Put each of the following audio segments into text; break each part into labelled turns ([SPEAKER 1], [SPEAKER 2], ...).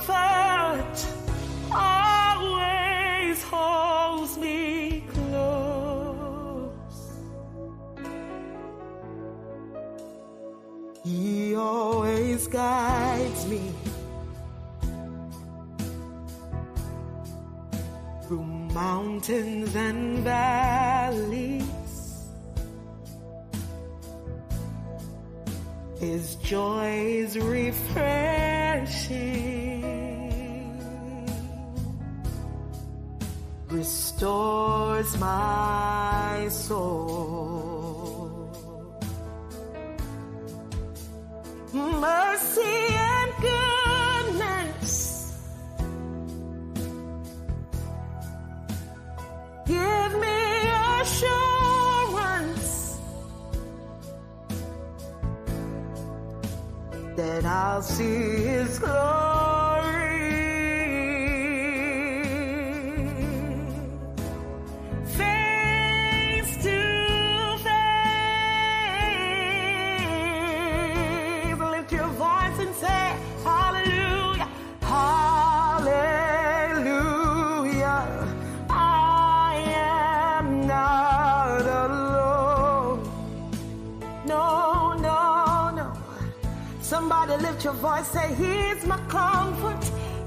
[SPEAKER 1] comfort always holds me close. He always guides me through mountains and valleys. His joy is refreshing, restores my soul. Mercy and goodness give me assurance that I'll see His glory face to face. Lift your voice and say, hallelujah, hallelujah. I am not alone. No, no, no. Somebody lift your voice, say, He's my comfort,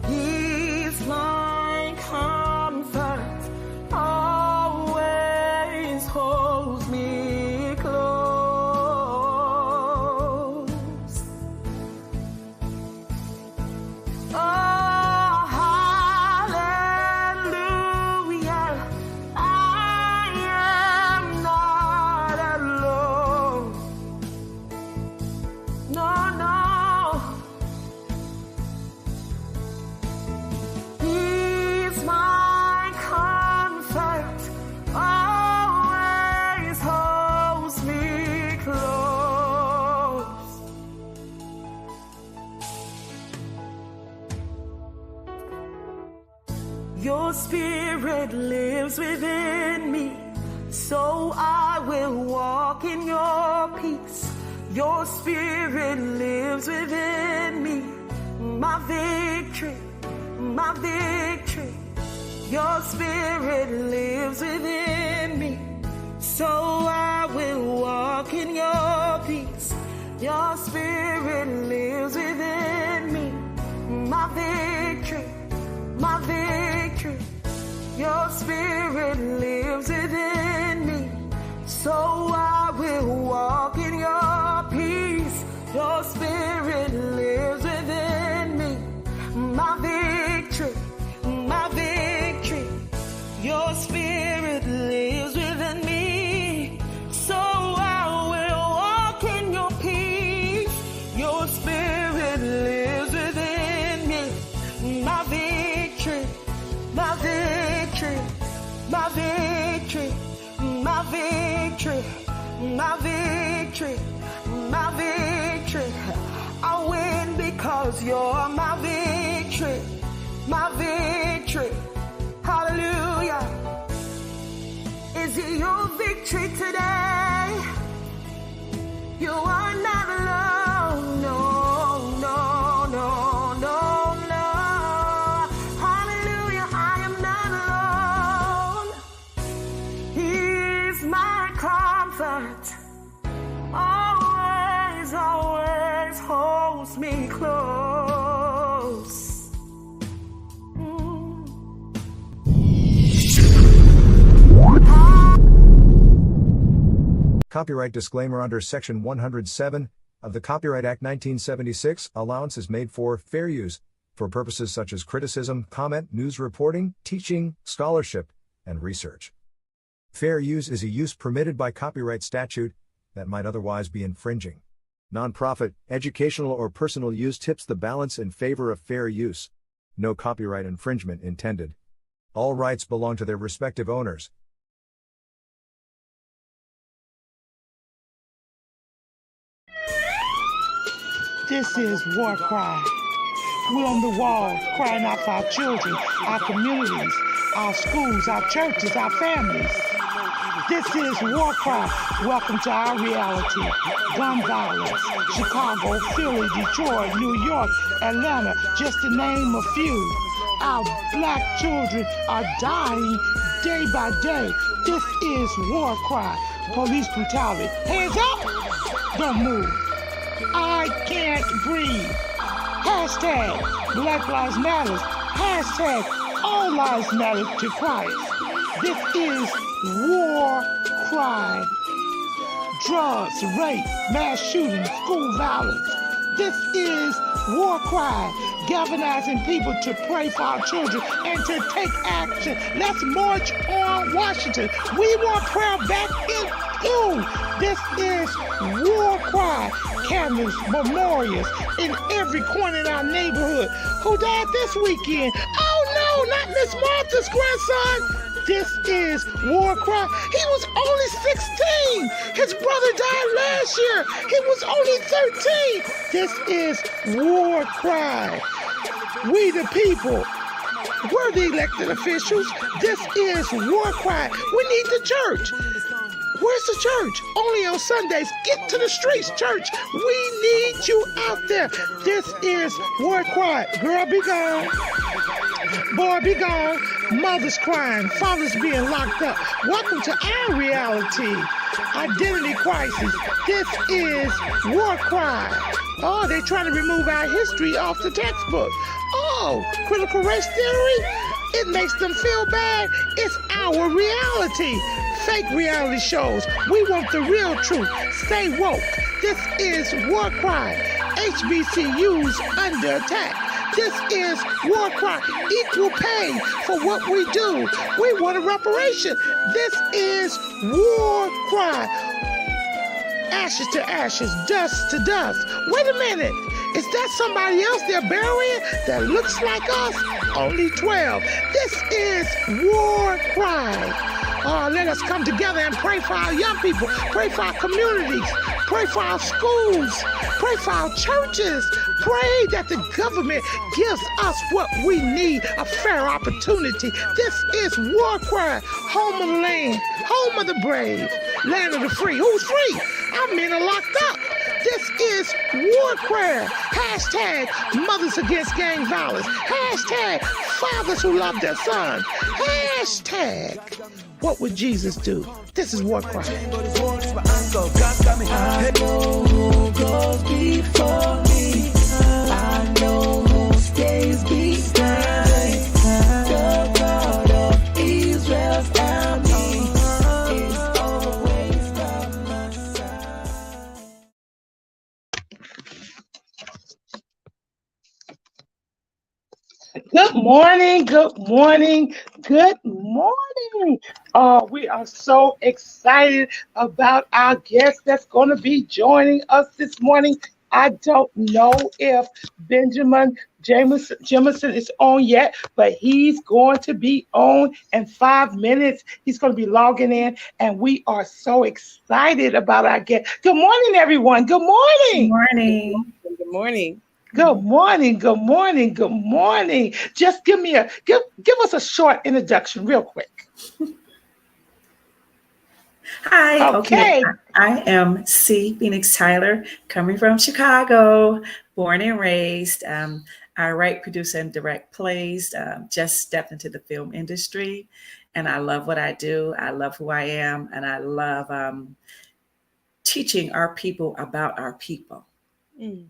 [SPEAKER 1] He's my comfort, always holds me close. Oh, hallelujah, I am not alone. No, no. He's my comfort, always holds me close. Your spirit lives within me, so I will walk in your peace. Your spirit lives within me, my victory, my victory. Your spirit lives within me, so I will walk in your peace. Your spirit lives within me, my victory, my victory. Your spirit lives within me, so I will walk in your peace. Your spirit lives within me, my victory, my victory. Your spirit lives within me, so I will walk in your peace. Your spirit lives within me, my victory, my victory, my victory, my victory, my victory, my victory. I win because you're my victory, my victory. Hallelujah. Is it your victory today? You are not alone. No, no, no, no, no. Hallelujah. I am not alone. He's my comfort. Always, always holds me close.
[SPEAKER 2] Copyright disclaimer. Under Section 107 of the Copyright Act 1976, allowance is made for fair use for purposes such as criticism, comment, news reporting, teaching, scholarship, and research. Fair use is a use permitted by copyright statute that might otherwise be infringing. Nonprofit, educational, or personal use tips the balance in favor of fair use. No copyright infringement intended. All rights belong to their respective owners.
[SPEAKER 3] This is War Cry. We're on the wall crying out for our children, our communities, our schools, our churches, our families. This is War Cry. Welcome to our reality. Gun violence. Chicago, Philly, Detroit, New York, Atlanta, just to name a few. Our black children are dying day by day. This is War Cry. Police brutality. Hands up. Don't move. I can't breathe. Hashtag Black Lives Matter. Hashtag All Lives Matter to Christ. This is War Cry. Drugs, rape, mass shootings, school violence. This is War Cry. Galvanizing people to pray for our children and to take action. Let's march on Washington. We want prayer back in you. This is War Cry. Cameras, memorials in every corner in our neighborhood. Who died this weekend? Oh no, not Miss Martha's grandson. This is War Cry. He was only 16. His brother died last year. He was only 13. This is War Cry. We the people. We're the elected officials. This is War Cry. We need the church. Where's the church? Only on Sundays. Get to the streets, church. We need you out there. This is War Cry. Girl, be gone. Boy, be gone. Mothers crying. Fathers being locked up. Welcome to our reality. Identity crisis. This is War Cry. Oh, they're trying to remove our history off the textbook. Oh, critical race theory? It makes them feel bad. It's our reality. Fake reality shows. We want the real truth. Stay woke. This is War Cry. HBCUs under attack. This is War Cry. Equal pay for what we do. We want a reparation. This is War Cry. Ashes to ashes, dust to dust. Wait a minute. Is that somebody else they're burying that looks like us? Only 12. This is War Cry. Oh, let us come together and pray for our young people, pray for our communities, pray for our schools, pray for our churches, pray that the government gives us what we need, a fair opportunity. This is War Cry, home of the land, home of the brave, land of the free. Who's free? Our men are locked up. This is War Cry. Hashtag mothers against gang violence. Hashtag fathers who love their sons. Hashtag what would Jesus do? This is War Cry.
[SPEAKER 4] I know who goes before me. I know who stays behind. The God of Israel's army is always by my side.
[SPEAKER 3] Good morning, good morning, good morning. We are so excited about our guest that's going to be joining us this morning. I don't know if Benjamin Jamison is on yet, but he's going to be on in 5 minutes. He's going to be logging in, and we are so excited about our guest. Good morning, everyone. Good morning.
[SPEAKER 5] Good morning.
[SPEAKER 6] Good morning.
[SPEAKER 3] Good morning, good morning, good morning. Just give us a short introduction real quick.
[SPEAKER 5] Hi.
[SPEAKER 3] Okay.
[SPEAKER 5] I am C. Phoenix Tyler, coming from Chicago, born and raised. I write, produce, and direct plays. Just stepped into the film industry, and I love what I do. I love who I am, and I love teaching our people about our people.
[SPEAKER 6] Mm.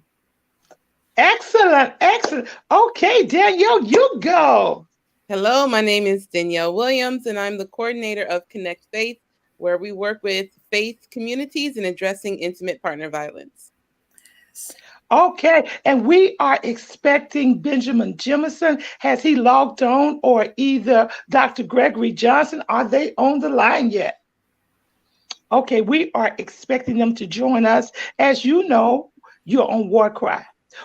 [SPEAKER 3] Excellent, excellent. Okay, Danielle, you go.
[SPEAKER 6] Hello, my name is Danielle Williams, and I'm the coordinator of Connect Faith, where we work with faith communities in addressing intimate partner violence.
[SPEAKER 3] Okay, and we are expecting Benjamin Jamison. Has he logged on, or either Dr. Gregory Johnson? Are they on the line yet? Okay, we are expecting them to join us. As you know, you're on War Cry.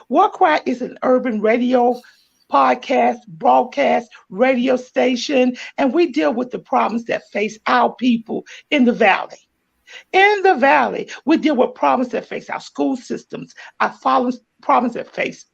[SPEAKER 3] War Cry is an urban radio podcast, broadcast, radio station, and we deal with the problems that face our people in the Valley. In the Valley, we deal with problems that face our school systems, our problems that face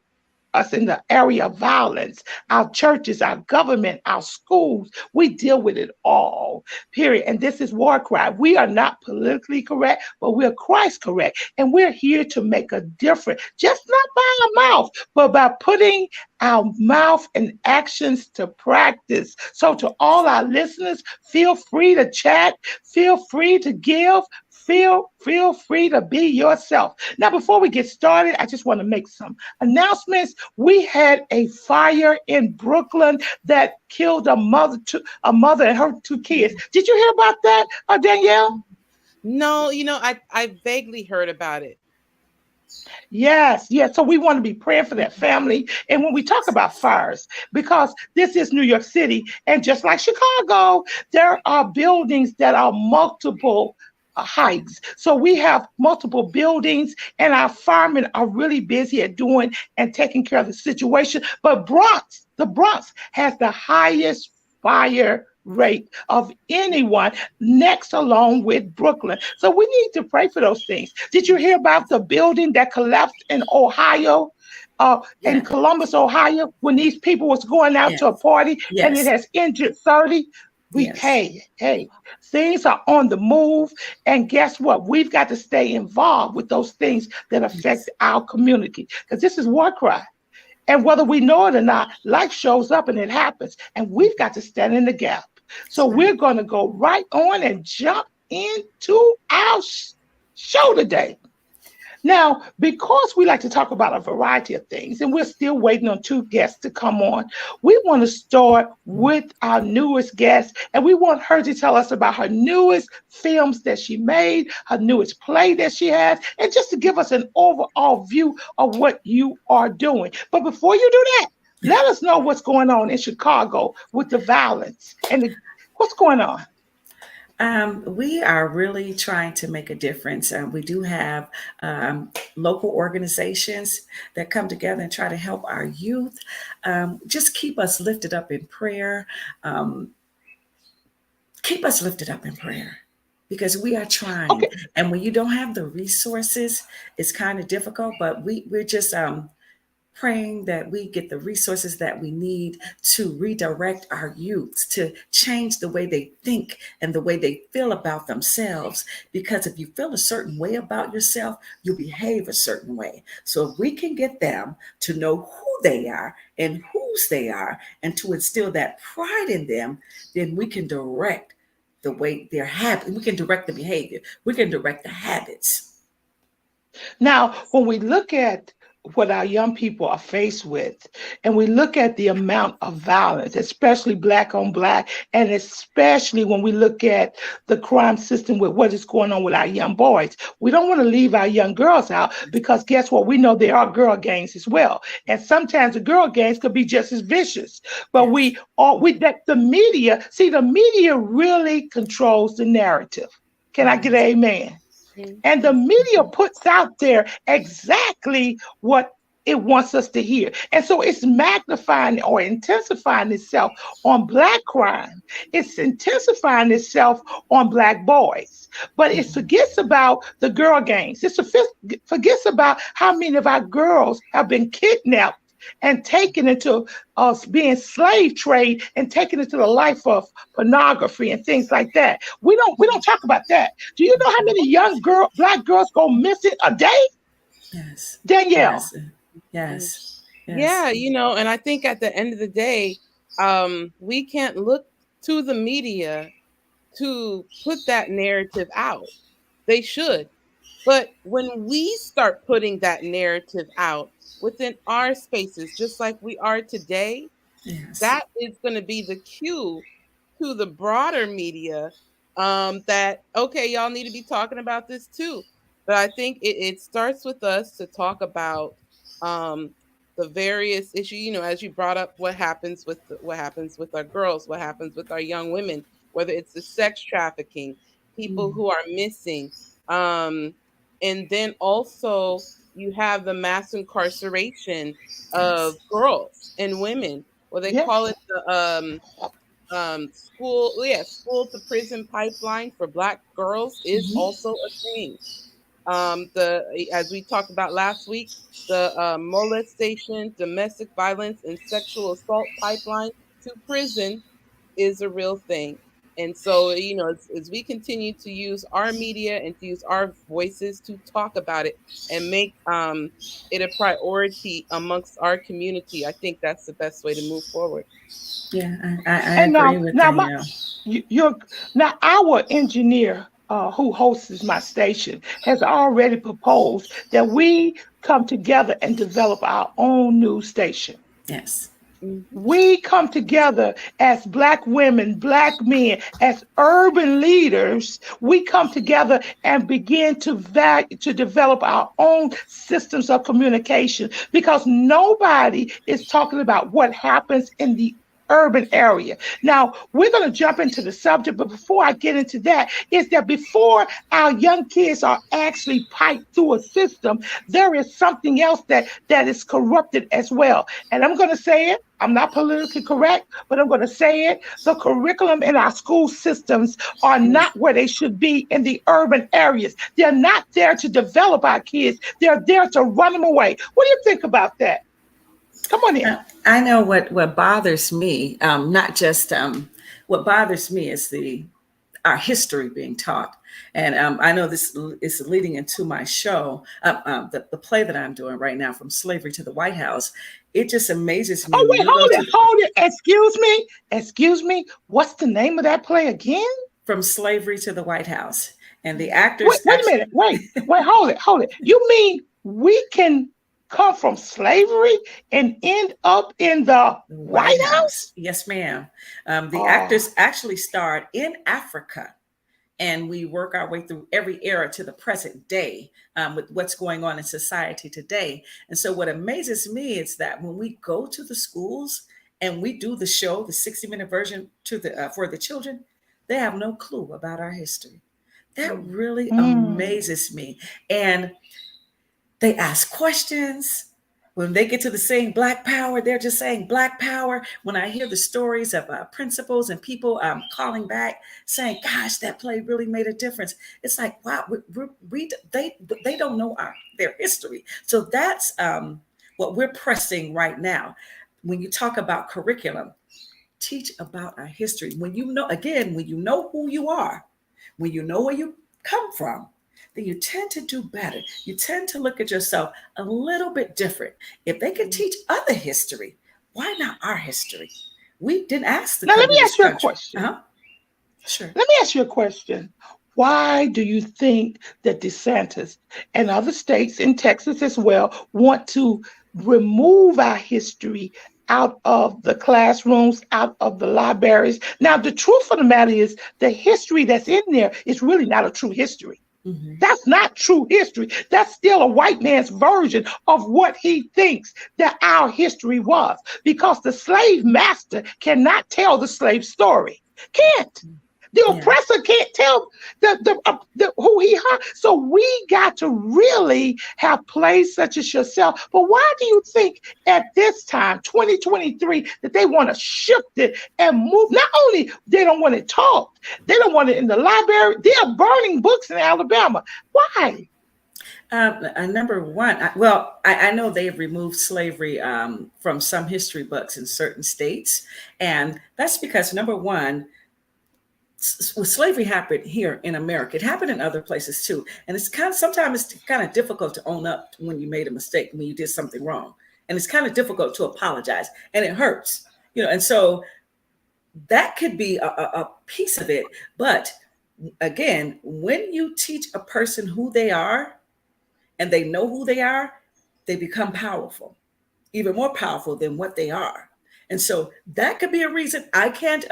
[SPEAKER 3] us in the area of violence, our churches, our government, our schools. We deal with it all, period. And this is war cry. We are not politically correct, but we're Christ correct. And we're here to make a difference, just not by our mouth, but by putting our mouth and actions to practice. So to all our listeners, feel free to chat, feel free to give, feel free to be yourself. Now, before we get started, I just want to make some announcements. We had a fire in Brooklyn that killed a mother and her two kids. Did you hear about that, Danielle?
[SPEAKER 6] No, I vaguely heard about it.
[SPEAKER 3] Yes, yes. So we want to be praying for that family. And when we talk about fires, because this is New York City, and just like Chicago, there are buildings that are multiple heights. So we have multiple buildings, and our firemen are really busy at doing and taking care of the situation. But the Bronx has the highest fire rate of anyone, next along with Brooklyn. So we need to pray for those things. Did you hear about the building that collapsed in Ohio? In Columbus, Ohio, when these people was going out to a party and it has injured 30? Hey, things are on the move. And guess what? We've got to stay involved with those things that affect our community, because this is war cry. And whether we know it or not, life shows up and it happens. And we've got to stand in the gap. So we're going to go right on and jump into our show today. Now, because we like to talk about a variety of things, and we're still waiting on two guests to come on, we want to start with our newest guest, and we want her to tell us about her newest films that she made, her newest play that she has, and just to give us an overall view of what you are doing. But before you do that, let us know what's going on in Chicago with the violence and what's going on.
[SPEAKER 5] We are really trying to make a difference. We do have local organizations that come together and try to help our youth. Just keep us lifted up in prayer. Keep us lifted up in prayer, because we are trying.
[SPEAKER 3] Okay.
[SPEAKER 5] And when you don't have the resources, it's kind of difficult, but we're just praying that we get the resources that we need to redirect our youth, to change the way they think and the way they feel about themselves. Because if you feel a certain way about yourself, you behave a certain way. So if we can get them to know who they are and whose they are, and to instill that pride in them, then we can direct the way they're happy. We can direct the behavior. We can direct the habits.
[SPEAKER 3] Now, when we look at what our young people are faced with, and we look at the amount of violence, especially Black on Black, and especially when we look at the crime system with what is going on with our young boys, we don't want to leave our young girls out, because guess what? We know there are girl gangs as well. And sometimes the girl gangs could be just as vicious. But the media really controls the narrative. Can I get an amen? And the media puts out there exactly what it wants us to hear. And so it's magnifying or intensifying itself on Black crime. It's intensifying itself on Black boys. But it forgets about the girl gangs. It forgets about how many of our girls have been kidnapped and taken into being slave trade and taken into the life of pornography and things like that. We don't talk about that. Do you know how many young Black girls go missing a day?
[SPEAKER 5] Yes.
[SPEAKER 3] Danielle.
[SPEAKER 5] Yes.
[SPEAKER 6] Yeah, and I think at the end of the day, we can't look to the media to put that narrative out. They should. But when we start putting that narrative out within our spaces, just like we are today, that is going to be the cue to the broader media that, okay, y'all need to be talking about this too. But I think it starts with us to talk about the various issues, as you brought up, what happens with our girls, what happens with our young women, whether it's the sex trafficking, people who are missing. And then also you have the mass incarceration of girls and women, or they call it the school to prison pipeline for Black girls is also a thing. As we talked about last week, the molestation, domestic violence, and sexual assault pipeline to prison is a real thing. And so, as we continue to use our media and to use our voices to talk about it and make it a priority amongst our community, I think that's the best way to move forward.
[SPEAKER 5] Yeah, I
[SPEAKER 3] And
[SPEAKER 5] agree with
[SPEAKER 3] now you're now our engineer who hosts my station has already proposed that we come together and develop our own news station.
[SPEAKER 5] Yes.
[SPEAKER 3] We come together as Black women, Black men, as urban leaders. We come together and begin to develop our own systems of communication, because nobody is talking about what happens in the urban area. Now, we're going to jump into the subject, but before I get into that, is that before our young kids are actually piped through a system, there is something else that is corrupted as well. And I'm going to say it. I'm not politically correct, but I'm going to say it. The curriculum in our school systems are not where they should be in the urban areas. They're not there to develop our kids. They're there to run them away. What do you think about that? Come on in.
[SPEAKER 5] I know what bothers me. Not just what bothers me is our history being taught. And I know this is leading into my show, the play that I'm doing right now, From Slavery to the White House. It just amazes me.
[SPEAKER 3] Oh, wait, hold it. Excuse me. What's the name of that play again?
[SPEAKER 5] From Slavery to the White House. And the actors.
[SPEAKER 3] Wait a minute. Wait, hold it. You mean we can come from slavery and end up in the White House?
[SPEAKER 5] Yes, ma'am. The actors actually starred in Africa, and we work our way through every era to the present day with what's going on in society today. And so what amazes me is that when we go to the schools and we do the show, the 60-minute version for the children, they have no clue about our history. That really amazes me. And they ask questions. When they get to the saying Black Power, they're just saying Black Power. When I hear the stories of principals and people calling back saying, gosh, that play really made a difference. It's like, wow, they don't know their history. So that's what we're pressing right now. When you talk about curriculum, teach about our history. When you know who you are, when you know where you come from, then you tend to do better. You tend to look at yourself a little bit different. If they can teach other history, why not our history? We didn't ask the.
[SPEAKER 3] Now, let me ask you a question.
[SPEAKER 5] Sure.
[SPEAKER 3] Let me ask you a question. Why do you think that DeSantis and other states in Texas as well want to remove our history out of the classrooms, out of the libraries? Now, the truth of the matter is the history that's in there is really not a true history. Mm-hmm. That's not true history. That's still a white man's version of what he thinks that our history was, because the slave master cannot tell the slave story. Can't. The oppressor can't tell the who he hurt. So we got to really have plays such as yourself. But why do you think at this time, 2023, that they want to shift it and move? Not only they don't want it taught, they don't want it in the library. They are burning books in Alabama. Why?
[SPEAKER 5] Number one, I know they've removed slavery from some history books in certain states. And that's because, number one, slavery happened here in America. It happened in other places too. And sometimes it's kind of difficult to own up when you made a mistake, when you did something wrong. And it's kind of difficult to apologize, and it hurts, and so that could be a piece of it. But again, when you teach a person who they are and they know who they are, they become powerful, even more powerful than what they are. And so that could be a reason. I can't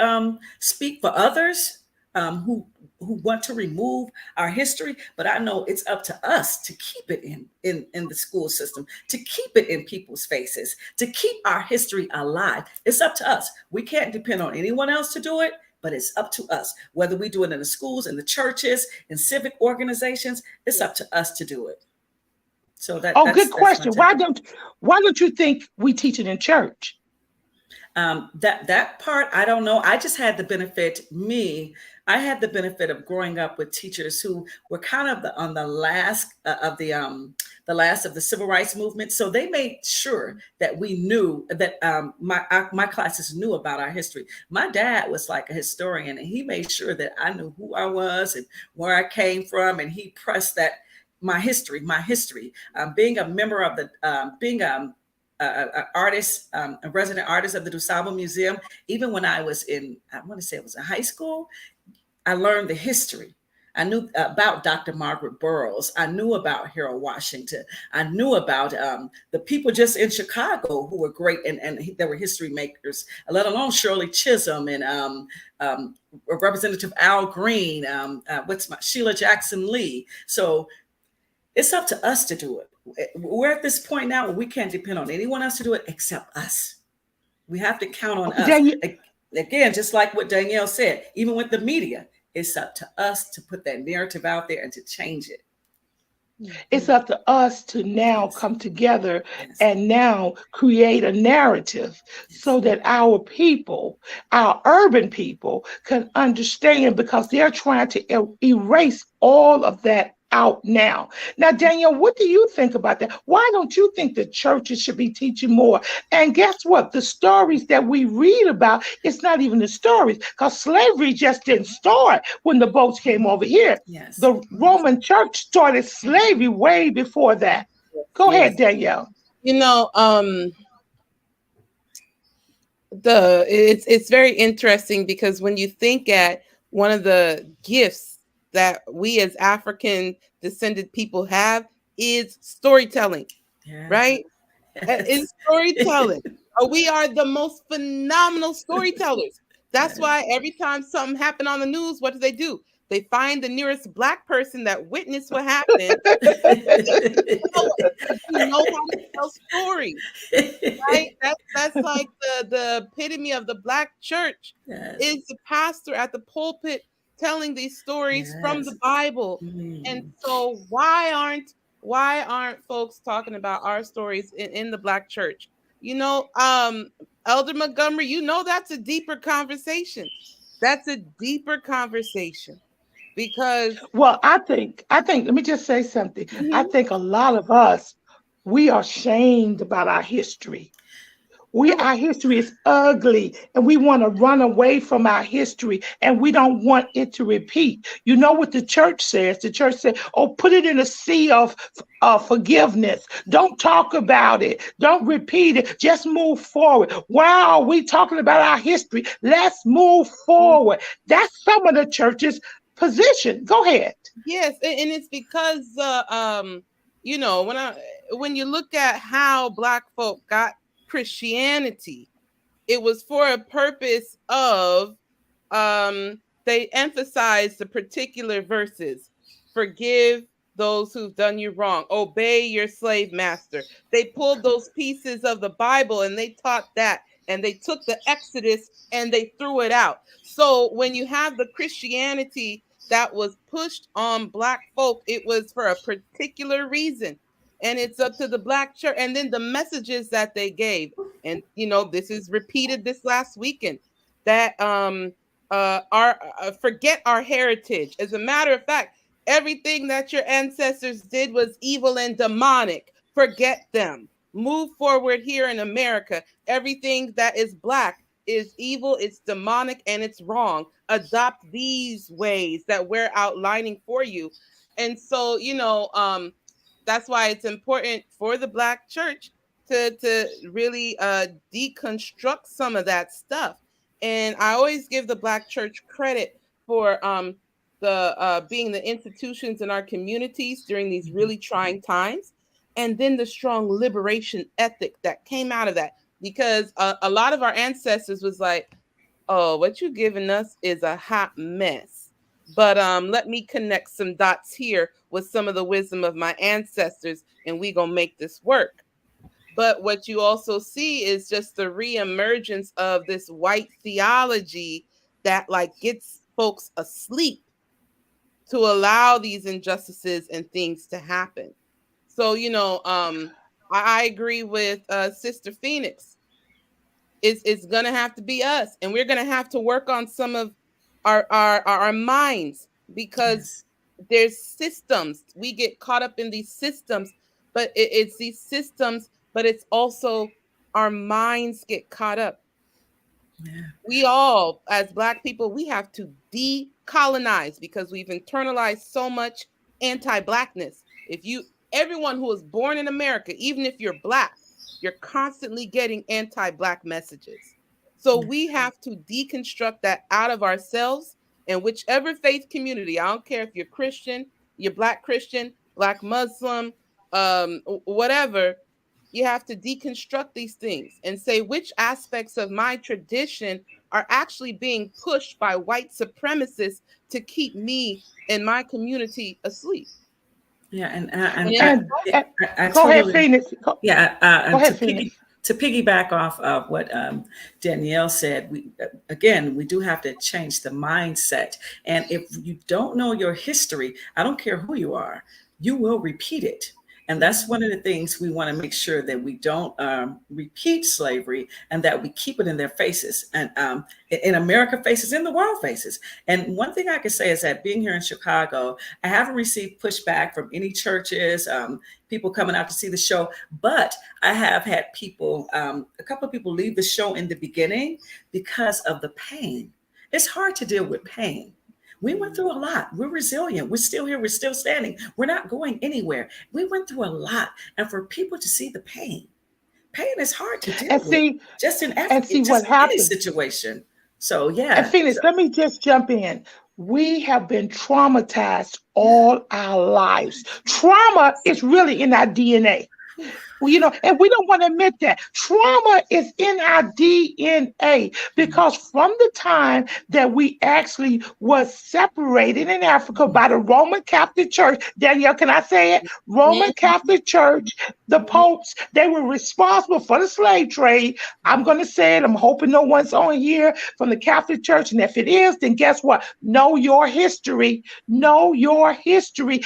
[SPEAKER 5] speak for others who want to remove our history, but I know it's up to us to keep it in the school system, to keep it in people's faces, to keep our history alive. It's up to us. We can't depend on anyone else to do it, but it's up to us. Whether we do it in the schools, in the churches, in civic organizations, it's up to us to do it. So
[SPEAKER 3] good question. Why don't you think we teach it in church?
[SPEAKER 5] That part, I don't know. I just had the benefit, I had the benefit of growing up with teachers who were kind of on the last of the last of the civil rights movement. So they made sure that we knew that my classes knew about our history. My dad was like a historian, and he made sure that I knew who I was and where I came from, and he pressed that my history. Being a member of the being artist, a resident artist of the DuSable Museum. Even when I was I want to say it was in high school, I learned the history. I knew about Dr. Margaret Burroughs. I knew about Harold Washington. I knew about the people just in Chicago who were great and they were history makers, let alone Shirley Chisholm and Representative Al Green, Sheila Jackson Lee. So it's up to us to do it. We're at this point now where we can't depend on anyone else to do it except us. We have to count on us. Again, just like what Danielle said, even with the media, it's up to us to put that narrative out there and to change it.
[SPEAKER 3] It's up to us to now come together and now create a narrative so that our people, our urban people, can understand, because they're trying to erase all of that out now. Now, Danielle, what do you think about that? Why don't you think the churches should be teaching more? And guess what? The stories that we read about, it's not even the stories, because slavery just didn't start when the boats came over here.
[SPEAKER 5] Yes.
[SPEAKER 3] The Roman Church started slavery way before that. Go ahead, Danielle.
[SPEAKER 6] You know, it's very interesting, because when you think at one of the gifts that we as African descended people have is storytelling, right? Yes. It's storytelling. We are the most phenomenal storytellers. That's why every time something happened on the news, what do? They find the nearest Black person that witnessed what happened. You know how to tell stories, right? That's like the epitome of the Black church. Is the pastor at the pulpit telling these stories from the Bible. And so why aren't folks talking about our stories in the Black church? You know, Elder Montgomery, you know, that's a deeper conversation. That's a deeper conversation, because
[SPEAKER 3] I think, let me just say something. I think a lot of us, we are ashamed about our history. Our history is ugly, and we want to run away from our history, and we don't want it to repeat. You know what the church says? The church says, oh, put it in a sea of forgiveness. Don't talk about it. Don't repeat it. Just move forward. Why are we talking about our history? Let's move forward. That's some of the church's position. Go ahead.
[SPEAKER 6] Yes, and it's because, you know, when you look at how Black folk got Christianity, it was for a purpose of they emphasized the particular verses: forgive those who've done you wrong, obey your slave master. They pulled those pieces of the Bible and they taught that, and they took the Exodus and they threw it out. So when you have the Christianity that was pushed on Black folk, it was for a particular reason. And it's up to the Black church. And then the messages that they gave. And, you know, this is repeated this last weekend, that forget our heritage. As a matter of fact, everything that your ancestors did was evil and demonic. Forget them. Move forward here in America. Everything that is Black is evil, it's demonic, and it's wrong. Adopt these ways that we're outlining for you. And so, you know, that's why it's important for the Black church to really deconstruct some of that stuff. And I always give the Black church credit for being the institutions in our communities during these really trying times, and then the strong liberation ethic that came out of that. Because a lot of our ancestors was like, oh, what you giving us is a hot mess. But let me connect some dots here with some of the wisdom of my ancestors, and we gonna make this work. But what you also see is just the reemergence of this white theology that like gets folks asleep to allow these injustices and things to happen. So, you know, I agree with Sister Phoenix. It's gonna have to be us, and we're gonna have to work on some of our minds, because
[SPEAKER 5] Yes.
[SPEAKER 6] there's systems. We get caught up in these systems, but it's these systems, but it's also our minds get caught up.
[SPEAKER 5] Yeah.
[SPEAKER 6] We all, as Black people, we have to decolonize because we've internalized so much anti-Blackness. Everyone who was born in America, even if you're Black, you're constantly getting anti-Black messages. So we have to deconstruct that out of ourselves, and whichever faith community, I don't care if you're Christian, you're Black Christian, Black Muslim, whatever, you have to deconstruct these things and say which aspects of my tradition are actually being pushed by white supremacists to keep me and my community asleep.
[SPEAKER 5] Yeah,
[SPEAKER 3] And, and
[SPEAKER 5] I
[SPEAKER 3] go ahead,
[SPEAKER 5] totally,
[SPEAKER 3] Phoenix.
[SPEAKER 5] yeah.
[SPEAKER 3] Go ahead, Phoenix.
[SPEAKER 5] To piggyback off of what Danielle said, we do have to change the mindset. And if you don't know your history, I don't care who you are, you will repeat it. And that's one of the things we want to make sure that we don't repeat slavery, and that we keep it in their faces, and in America faces, in the world faces. And one thing I can say is that being here in Chicago, I haven't received pushback from any churches, people coming out to see the show, but I have had people, a couple of people leave the show in the beginning because of the pain. It's hard to deal with pain. We went through a lot. We're resilient. We're still here. We're still standing. We're not going anywhere. We went through a lot. And for people to see the pain is hard to deal
[SPEAKER 3] And
[SPEAKER 5] with,
[SPEAKER 3] see,
[SPEAKER 5] just in
[SPEAKER 3] and see what
[SPEAKER 5] any
[SPEAKER 3] happened.
[SPEAKER 5] situation. So
[SPEAKER 3] And
[SPEAKER 5] yeah.
[SPEAKER 3] Phoenix, let me just jump in. We have been traumatized all our lives. Trauma is really in our DNA. Well, and we don't want to admit that trauma is in our DNA, because from the time that we actually was separated in Africa by the Roman Catholic Church, Danielle, can I say it? Roman Catholic Church, the popes, they were responsible for the slave trade. I'm going to say it. I'm hoping no one's on here from the Catholic Church. And if it is, then guess what? Know your history. Know your history.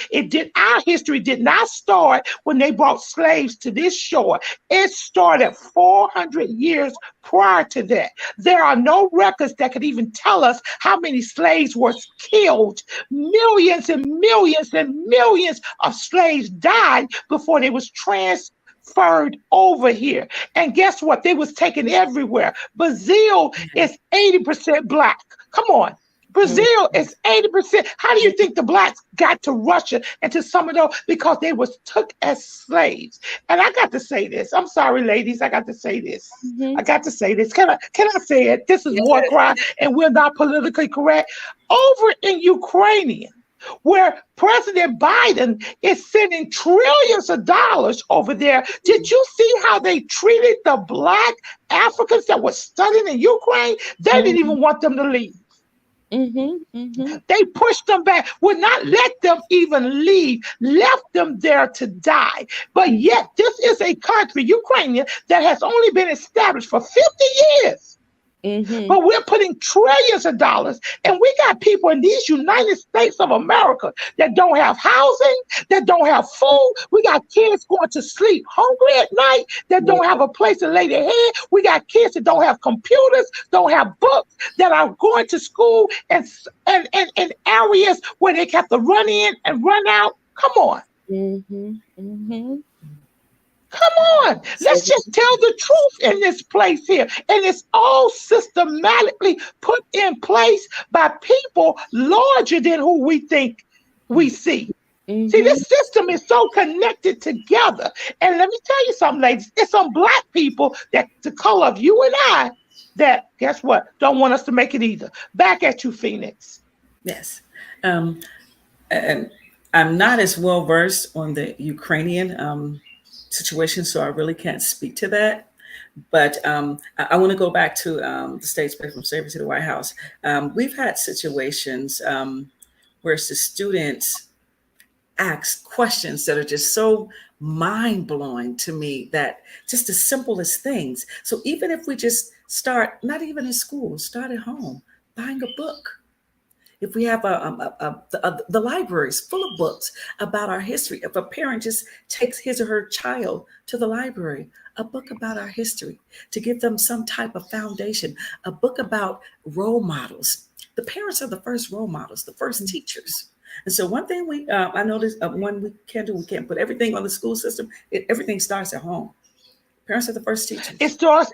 [SPEAKER 3] Our history did not start when they brought slaves to this shore. It started 400 years prior to that. There are no records that could even tell us how many slaves were killed. Millions and millions and millions of slaves died before they was transferred over here. And guess what? They was taken everywhere. Brazil is 80% Black. Come on. Brazil is 80%. How do you think the Blacks got to Russia and to some of those? Because they was took as slaves. And I got to say this. I'm sorry, ladies. I got to say this. I got to say this. Can I say it? This is war cry, and we're not politically correct. Over in Ukraine, where President Biden is sending trillions of dollars over there. Did you see how they treated the Black Africans that were studying in Ukraine? They didn't even want them to leave. They pushed them back, would not let them even leave, left them there to die. But yet, this is a country, Ukraine, that has only been established for 50 years. But we're putting trillions of dollars, and we got people in these United States of America that don't have housing, that don't have food. We got kids going to sleep hungry at night, that don't have a place to lay their head. We got kids that don't have computers, don't have books, that are going to school and areas where they have to run in and run out. Come on. Come on, let's just tell the truth in this place here. And it's all systematically put in place by people larger than who we think we see. See, this system is so connected together. And let me tell you something, ladies, it's some Black people that the color of you and I that, guess what, don't want us to make it either. Back at you, Phoenix.
[SPEAKER 5] Yes. And I'm not as well versed on the Ukrainian situation, so I really can't speak to that. But I want to go back to the state space from slavery to the White House. We've had situations where the students ask questions that are just so mind-blowing to me, that just the simplest things. So even if we just start, not even in school, start at home, buying a book. If we have the libraries full of books about our history, if a parent just takes his or her child to the library, a book about our history to give them some type of foundation, a book about role models, the parents are the first role models, the first teachers. And so one thing I noticed, one we can't put everything on the school system. Everything starts at home. Parents are the first teachers.
[SPEAKER 3] It starts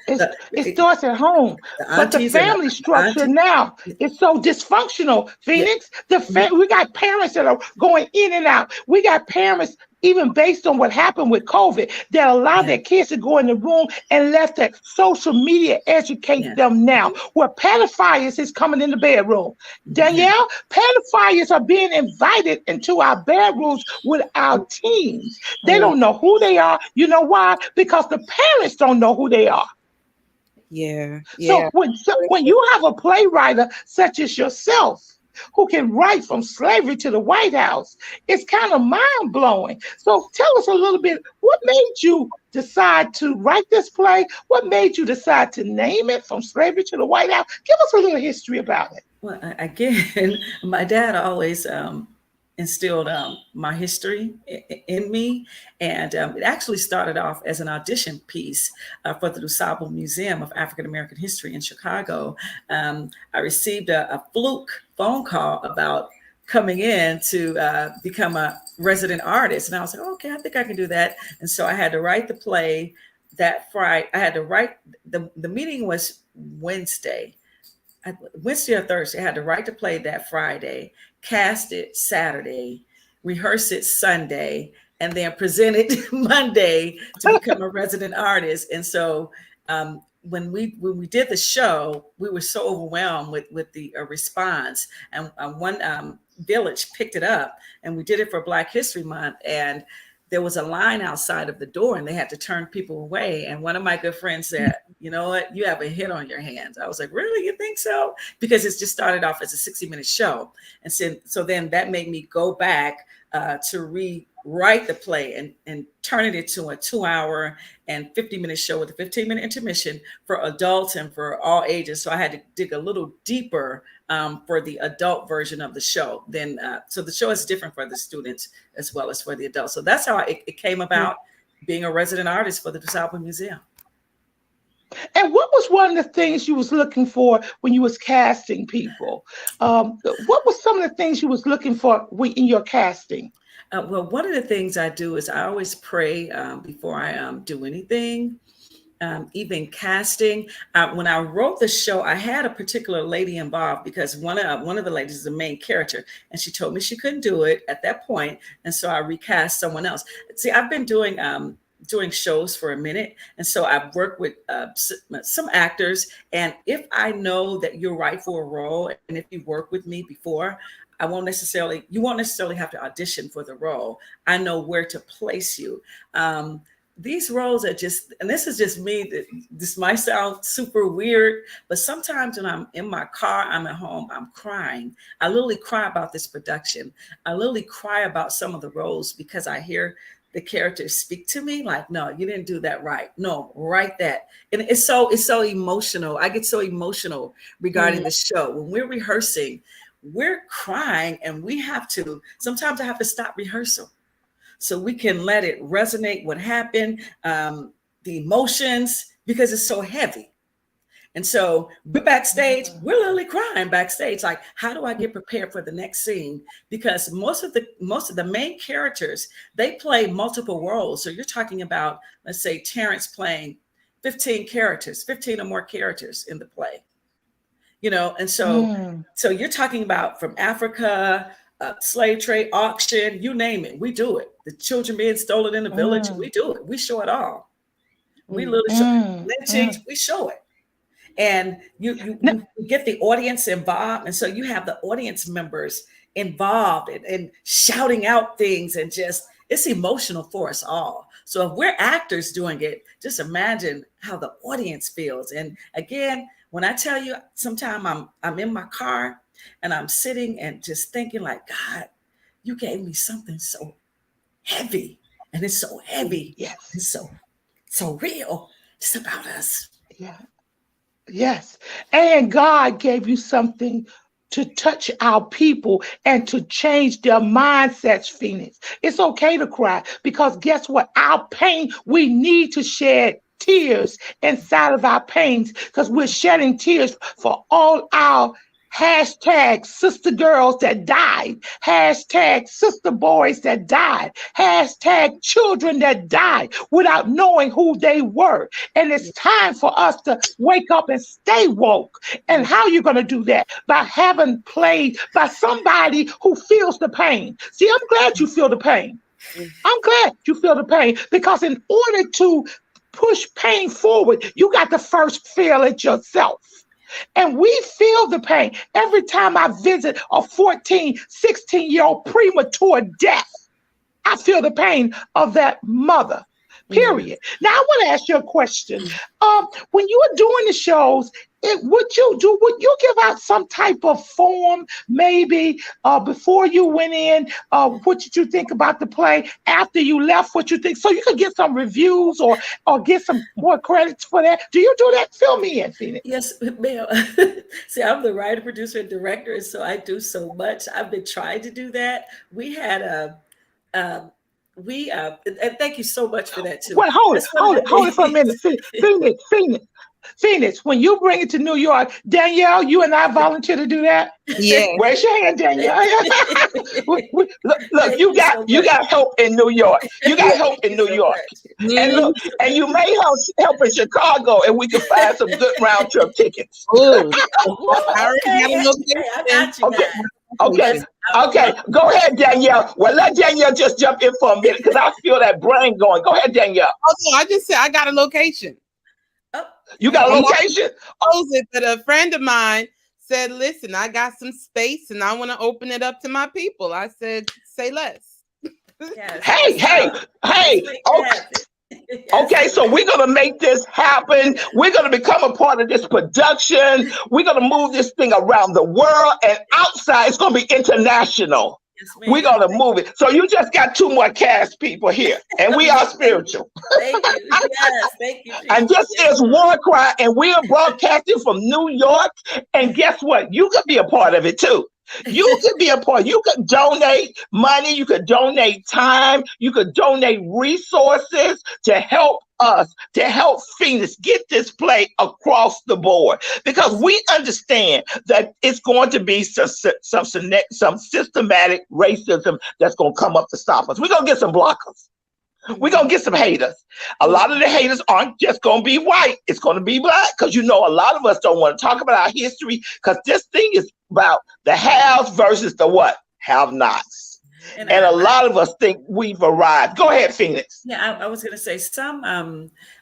[SPEAKER 3] at home. But the family structure now is so dysfunctional, Phoenix. We got parents that are going in and out. We got parents, even based on what happened with COVID, that allow their kids to go in the room and let the social media educate them now. Where pedophiles is coming in the bedroom. Danielle, pedophiles are being invited into our bedrooms with our teens. They don't know who they are. You know why? Because the parents don't know who they are.
[SPEAKER 6] Yeah.
[SPEAKER 3] So when you have a playwright such as yourself, who can write from slavery to the White House, it's kind of mind-blowing. So tell us a little bit, what made you decide to write this play? What made you decide to name it From Slavery to the White House? Give us a little history about it.
[SPEAKER 5] Well, again, my dad always instilled my history in me. And it actually started off as an audition piece for the DuSable Museum of African American History in Chicago. I received a fluke phone call about coming in to become a resident artist. And I was like, okay, I think I can do that. And so I had to write the play that Friday. I had to write, the meeting was Wednesday or Thursday. I had to write the play that Friday, cast it Saturday, rehearse it Sunday, and then present it Monday to become a resident artist. And so when we did the show, we were so overwhelmed with the response. And one village picked it up, and we did it for Black History Month. And there was a line outside of the door, and they had to turn people away. And one of my good friends said, you know what, you have a hit on your hands. I was like, really, you think so? Because it's just started off as a 60-minute show. And so then that made me go back to rewrite the play and turn it into a 2-hour and 50-minute show with a 15-minute intermission for adults and for all ages. So I had to dig a little deeper for the adult version of the show. Then, so the show is different for the students as well as for the adults. So that's how it came about, being a resident artist for the DuSable Museum.
[SPEAKER 3] And what was one of the things you was looking for when you was casting people? What was some of the things you was looking for in your casting?
[SPEAKER 5] Well, one of the things I do is I always pray before I do anything. Even casting. When I wrote the show, I had a particular lady involved because one of the ladies is the main character, and she told me she couldn't do it at that point, and so I recast someone else. See, I've been doing shows for a minute, and so I've worked with some actors, and if I know that you're right for a role, and if you work with me before, you won't necessarily have to audition for the role. I know where to place you. These roles are just, and this is just me, this might sound super weird, but sometimes when I'm in my car, I'm at home, I'm crying. I literally cry about this production. I literally cry about some of the roles because I hear the characters speak to me like, no, you didn't do that right. No, write that. And it's so emotional. I get so emotional regarding the show. When we're rehearsing, we're crying, and sometimes I have to stop rehearsal so we can let it resonate what happened, the emotions, because it's so heavy. And so we're backstage, we're literally crying backstage. Like, how do I get prepared for the next scene? Because most of the main characters, they play multiple roles. So you're talking about, let's say, Terrence playing 15 or more characters in the play. And so you're talking about from Africa, slave trade, auction, you name it, we do it. The children being stolen in the village, we do it. We show it all. We literally show lynchings, we show it. And you get the audience involved. And so you have the audience members involved and shouting out things, and just, it's emotional for us all. So if we're actors doing it, just imagine how the audience feels. And again, when I tell you, sometimes I'm in my car and I'm sitting and just thinking like, God, you gave me something so heavy, and it's so heavy.
[SPEAKER 3] Yes.
[SPEAKER 5] It's so real. It's about us.
[SPEAKER 3] Yeah. Yes. And God gave you something to touch our people and to change their mindsets, Phoenix. It's okay to cry, because guess what? Our pain, we need to shed tears inside of our pains, because we're shedding tears for all our Hashtag sister girls that died. Hashtag sister boys that died. Hashtag children that died without knowing who they were. And it's time for us to wake up and stay woke. And how you going to do that? By having played by somebody who feels the pain. See, I'm glad you feel the pain. I'm glad you feel the pain, because in order to push pain forward, you got to first feel it yourself. And we feel the pain. Every time I visit a 14, 16-year-old premature death, I feel the pain of that mother. Period. Now I want to ask you a question. When you were doing the shows, would you give out some type of form maybe before you went in? What did you think about the play? After you left, what you think? So you could get some reviews or get some more credits for that. Do you do that? Fill me in, Phoenix.
[SPEAKER 5] Yes, ma'am. See, I'm the writer, producer, and director, and so I do so much. I've been trying to do that. We had and thank you so much for that too.
[SPEAKER 3] Wait, hold it for a minute. Phoenix, when you bring it to New York, Danielle, you and I volunteer to do that.
[SPEAKER 6] Yeah.
[SPEAKER 3] Raise your hand, Danielle. look, you got help in New York. You got help in New York. And look, and you may help in Chicago, and we can find some good round trip tickets.
[SPEAKER 6] Ooh. I got you.
[SPEAKER 3] Okay. Go ahead, Danielle. Well, let Danielle just jump in for a minute, because I feel that brain going. Go ahead, Danielle.
[SPEAKER 6] Oh, no, I just said I got a location.
[SPEAKER 3] You got a location?
[SPEAKER 6] But a friend of mine said, listen, I got some space and I want to open it up to my people. I said, say less.
[SPEAKER 5] Yes.
[SPEAKER 3] Hey. Okay, so we're going to make this happen. We're going to become a part of this production. We're going to move this thing around the world, and outside it's going to be international. Yes, we're going to move it. So you just got 2 more cast people here, and we are spiritual.
[SPEAKER 5] Thank you. Yes, thank you.
[SPEAKER 3] And this is War Cry, and we are broadcasting from New York. And guess what? You could be a part of it too. You could be a part. You could donate money. You could donate time. You could donate resources to help us, to help Phoenix get this play across the board, because we understand that it's going to be some systematic racism that's going to come up to stop us. We're going to get some blockers. We're going to get some haters. A lot of the haters aren't just going to be white. It's going to be black, because a lot of us don't want to talk about our history, because this thing is about the haves versus the what? Have-nots. And a lot of us think we've arrived. Go ahead, Phoenix.
[SPEAKER 5] Yeah, I was going to say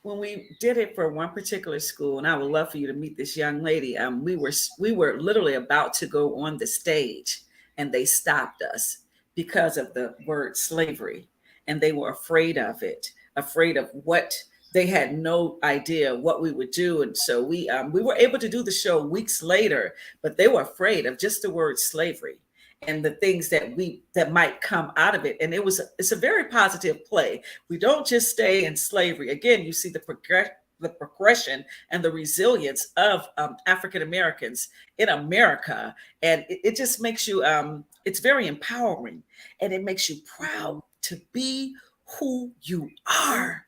[SPEAKER 5] when we did it for one particular school, and I would love for you to meet this young lady. We were literally about to go on the stage, and they stopped us because of the word slavery. And they were afraid of it, afraid of what they had no idea what we would do. And so we were able to do the show weeks later, but they were afraid of just the word slavery and the things that might come out of it. And it's a very positive play. We don't just stay in slavery. Again, you see the progression and the resilience of African Americans in America. And it just makes you, it's very empowering, and it makes you proud to be who you are.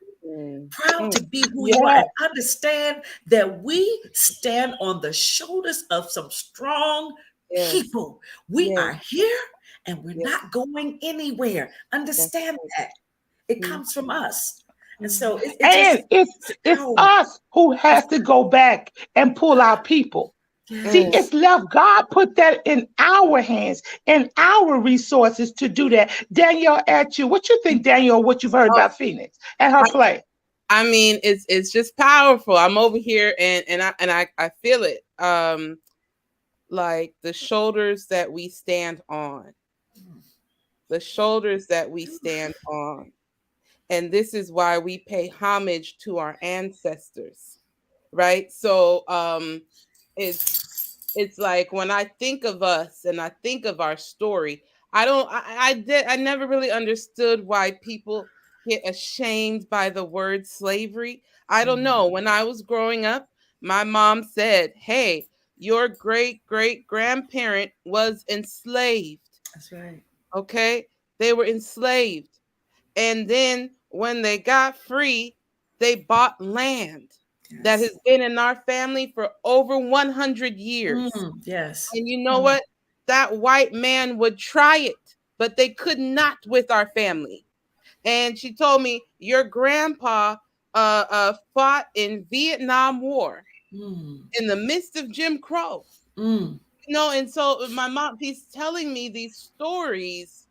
[SPEAKER 5] Proud to be who you are, and understand that we stand on the shoulders of some strong people. We are here, and we're not going anywhere. Understand that. It comes from us. And so it's
[SPEAKER 3] us who has to go back and pull our people. See, it's left. God put that in our hands and our resources to do that. Danielle, at you. What you think, Danielle, what you've heard about Phoenix and her play?
[SPEAKER 6] I mean, it's just powerful. I'm over here and I feel it. Like the shoulders that we stand on. The shoulders that we stand on. And this is why we pay homage to our ancestors. Right? So it's like when I think of us and I think of our story, I never really understood why people get ashamed by the word slavery. I don't know. When I was growing up, my mom said, hey, your great-great-grandparent was enslaved.
[SPEAKER 5] That's right.
[SPEAKER 6] Okay? They were enslaved. And then when they got free, they bought land. that has been in our family for over 100 years.
[SPEAKER 5] Yes.
[SPEAKER 6] And you know what? That white man would try it, but they could not with our family. And she told me, your grandpa fought in Vietnam War in the midst of Jim Crow. You know, and so my mom, she's telling me these stories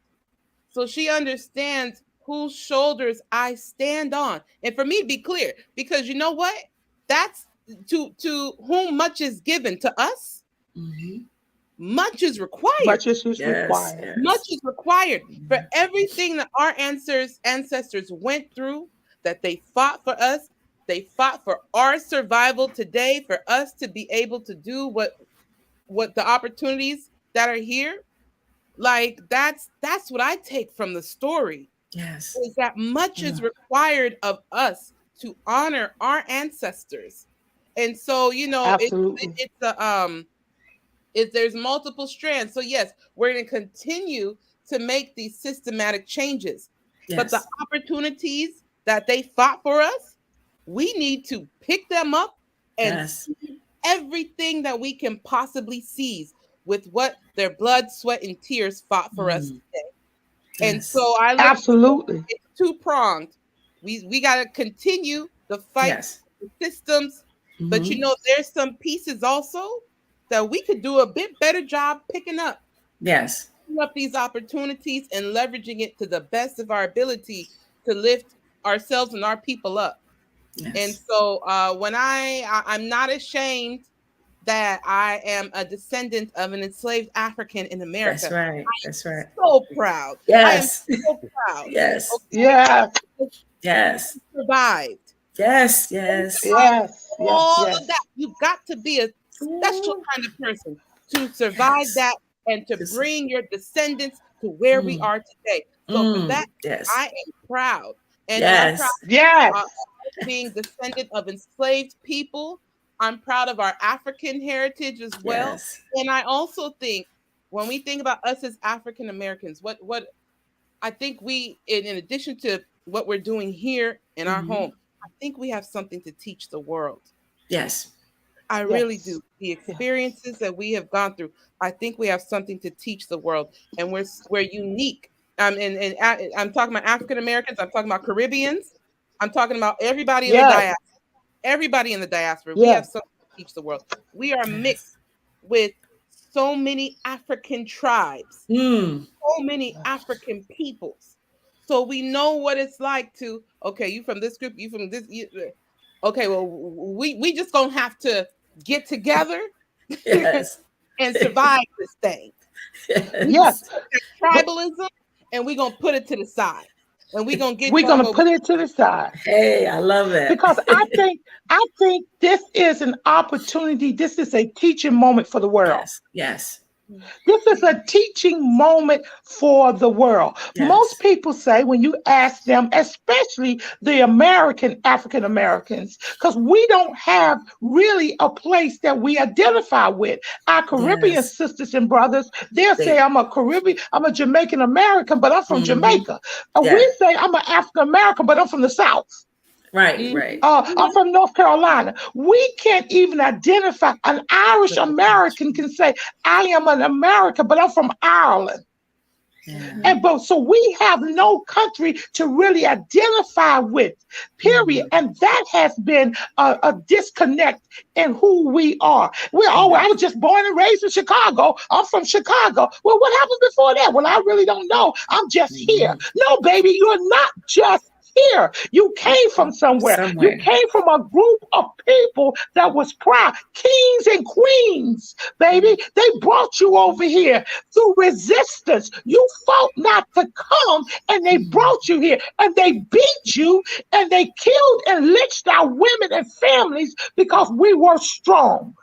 [SPEAKER 6] so she understands whose shoulders I stand on. And for me to be clear, because you know what? That's to whom much is given to us, much is required.
[SPEAKER 3] Much is required.
[SPEAKER 6] Much is required for everything that our ancestors went through, that they fought for us. They fought for our survival today, for us to be able to do what the opportunities that are here. Like that's what I take from the story.
[SPEAKER 5] Yes.
[SPEAKER 6] Is that much is required of us to honor our ancestors. And so, you know, there's multiple strands. So yes, we're going to continue to make these systematic changes. Yes. But the opportunities that they fought for us, we need to pick them up and see everything that we can possibly seize with what their blood, sweat, and tears fought for us today. Yes. And so I look it's two-pronged. We got to continue the fight for the systems, but you know, there's some pieces also that we could do a bit better job picking up.
[SPEAKER 5] Yes.
[SPEAKER 6] Picking up these opportunities and leveraging it to the best of our ability to lift ourselves and our people up. Yes. And so when I'm not ashamed that I am a descendant of an enslaved African in America.
[SPEAKER 5] That's right. That's right.
[SPEAKER 6] So proud.
[SPEAKER 5] Yes.
[SPEAKER 6] I am so proud.
[SPEAKER 5] Yes.
[SPEAKER 6] Okay.
[SPEAKER 3] Yeah.
[SPEAKER 6] Yes. Survived.
[SPEAKER 5] Yes. Yes.
[SPEAKER 3] Yes.
[SPEAKER 6] All of that. You've got to be a special kind of person to survive that and to bring your descendants to where we are today. So for that, I am proud. And I'm proud of being descendant of enslaved people. I'm proud of our African heritage as well. Yes. And I also think when we think about us as African Americans, what I think we, in addition to what we're doing here in our home, I think we have something to teach the world.
[SPEAKER 5] Yes.
[SPEAKER 6] I really do. The experiences that we have gone through, I think we have something to teach the world. And we're unique. And I'm talking about African Americans. I'm talking about Caribbeans. I'm talking about everybody in the diaspora. Everybody in the diaspora, we have something to teach the world. We are mixed with so many African tribes, so many African peoples. So we know what it's like to, okay, you from this group, you from this. Okay, well, we just gonna have to get together and survive this thing.
[SPEAKER 3] Yes.
[SPEAKER 6] Tribalism, and we're gonna put it to the side. And we're gonna
[SPEAKER 3] put it to the side.
[SPEAKER 5] Hey, I love it.
[SPEAKER 3] Because I think this is an opportunity. This is a teaching moment for the world.
[SPEAKER 5] Yes.
[SPEAKER 3] This is a teaching moment for the world. Yes. Most people say when you ask them, especially the African Americans, because we don't have really a place that we identify with. Our Caribbean sisters and brothers, they'll say, I'm a Jamaican American, but I'm from Jamaica. We say I'm an African American, but I'm from the South.
[SPEAKER 5] Right.
[SPEAKER 3] I'm from North Carolina. We can't even identify. An Irish American can say, I am an American, but I'm from Ireland. So we have no country to really identify with, period. And that has been a disconnect in who we are. I was just born and raised in Chicago. I'm from Chicago. Well, what happened before that? Well, I really don't know. I'm just here. No, baby, you're not just here. You came from somewhere. You came from a group of people that was proud. Kings and queens, baby. They brought you over here through resistance. You fought not to come, and they brought you here, and they beat you, and they killed and lynched our women and families because we were strong.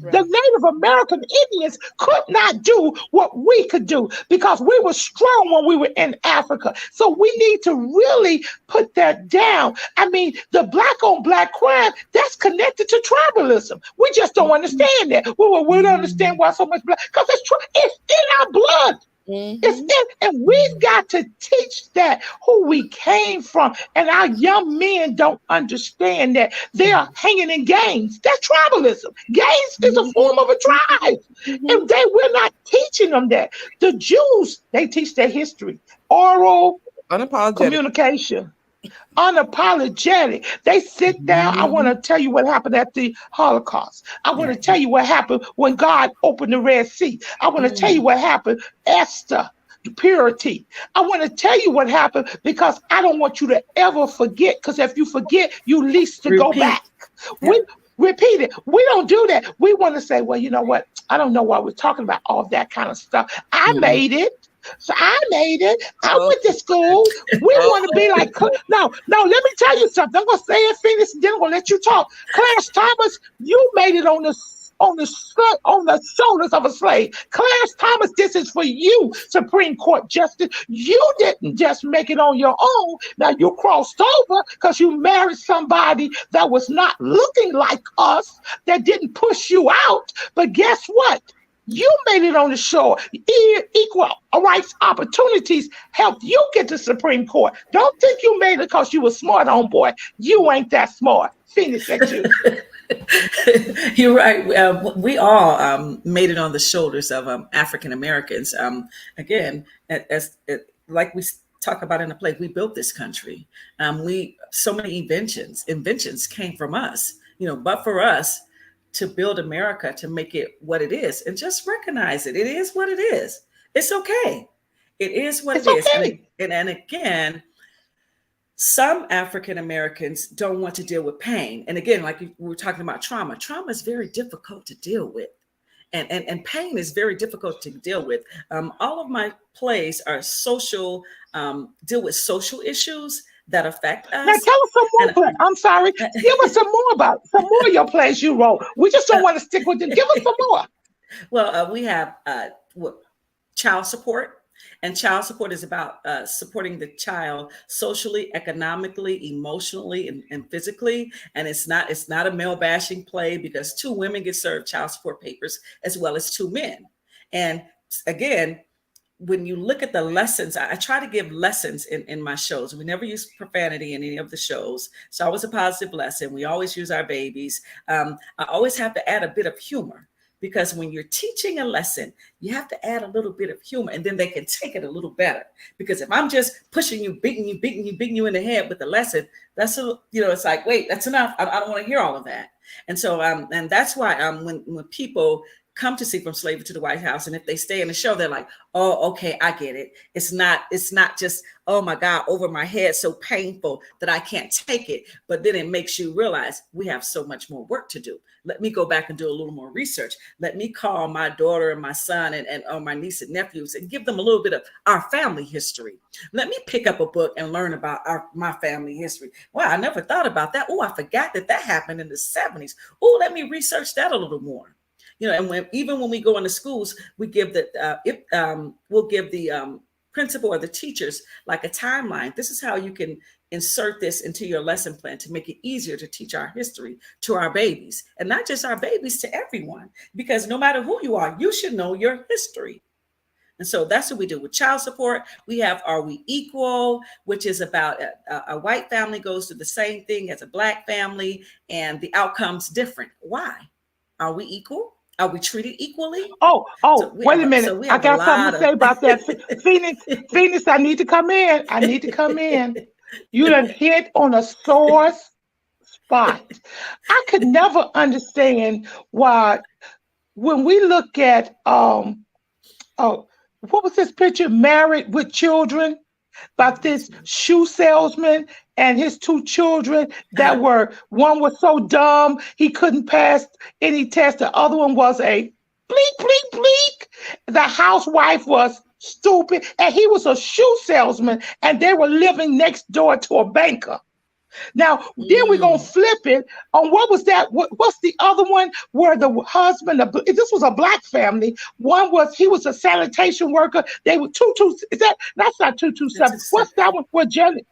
[SPEAKER 3] Right. The Native American Indians could not do what we could do because we were strong when we were in Africa. So we need to really put that down. I mean, the black on black crime, that's connected to tribalism. We just don't understand that. We don't understand why so much black, because it's in our blood. And we've got to teach that who we came from. And our young men don't understand that they are hanging in gangs. That's tribalism. Gangs is a form of a tribe. And we're not teaching them that. The Jews, they teach their history, oral
[SPEAKER 6] Unapologetic
[SPEAKER 3] communication. Unapologetic. They sit down. I want to tell you what happened at the Holocaust. I want to tell you what happened when God opened the Red Sea. I want to tell you what happened, Esther, the purity. I want to tell you what happened because I don't want you to ever forget. Because if you forget, you least to go back. We repeat it. We don't do that. We want to say, well, you know what? I don't know why we're talking about all that kind of stuff. I made it. So I made it. I went to school. We want to be like, no, let me tell you something. I'm going to say it, Phoenix, and then I'm going to let you talk. Clarence Thomas, you made it on the shoulders of a slave. Clarence Thomas, this is for you, Supreme Court Justice. You didn't just make it on your own. Now you crossed over because you married somebody that was not looking like us, that didn't push you out. But guess what? You made it on the shore. Equal rights opportunities helped you get to Supreme Court. Don't think you made it because you were smart, homeboy. You ain't that smart. Finish that you.
[SPEAKER 5] You're right. We all made it on the shoulders of African Americans. Again, like we talk about in the play, we built this country. So many inventions came from us. But for us to build America, to make it what it is, and just recognize it. It is what it is. It's okay. It is what it is. And again, some African Americans don't want to deal with pain. And again, like we were talking about trauma. Trauma is very difficult to deal with. And pain is very difficult to deal with. All of my plays are deal with social issues that affect us.
[SPEAKER 3] Now tell us some more. I'm sorry. Give us some more of your plays you wrote. We just don't want to stick with it. Give us some more.
[SPEAKER 5] Well, we have child support. And child support is about supporting the child socially, economically, emotionally, and physically. And it's not a male bashing play because 2 women get served child support papers as well as 2 men. And again, when you look at the lessons, I try to give lessons in my shows. We never use profanity in any of the shows. So always a positive lesson. We always use our babies. I always have to add a bit of humor because when you're teaching a lesson, you have to add a little bit of humor and then they can take it a little better. Because if I'm just pushing you, beating you in the head with the lesson, that's it's like, wait, that's enough. I don't want to hear all of that. And so, and that's why when people come to see From Slavery to the White House, and if they stay in the show, they're like, oh, okay, I get it. It's not just, oh my God, over my head, so painful that I can't take it. But then it makes you realize we have so much more work to do. Let me go back and do a little more research. Let me call my daughter and my son and my niece and nephews and give them a little bit of our family history. Let me pick up a book and learn about my family history. Wow, I never thought about that. Oh, I forgot that happened in the 70s. Oh, let me research that a little more. And even when we go into schools, we give we'll give the principal or the teachers like a timeline. This is how you can insert this into your lesson plan to make it easier to teach our history to our babies, and not just our babies, to everyone, because no matter who you are, you should know your history. And so that's what we do with child support. We have Are We Equal, which is about a white family goes through the same thing as a Black family, and the outcome's different. Why? Are we equal? Are we treated equally?
[SPEAKER 3] Wait a minute. I got something to say about that. Phoenix, I need to come in. You done hit on a sore spot. I could never understand why when we look at what was this picture, Married with Children, about this shoe salesman and his 2 children one was so dumb he couldn't pass any test. The other one was a bleep, bleep, bleep. The housewife was stupid, and he was a shoe salesman, and they were living next door to a banker. Now, then we're going to flip it on what was that? What's the other one where the husband, this was a Black family. One was, he was a sanitation worker. They were that's not 227. What's that one where Janet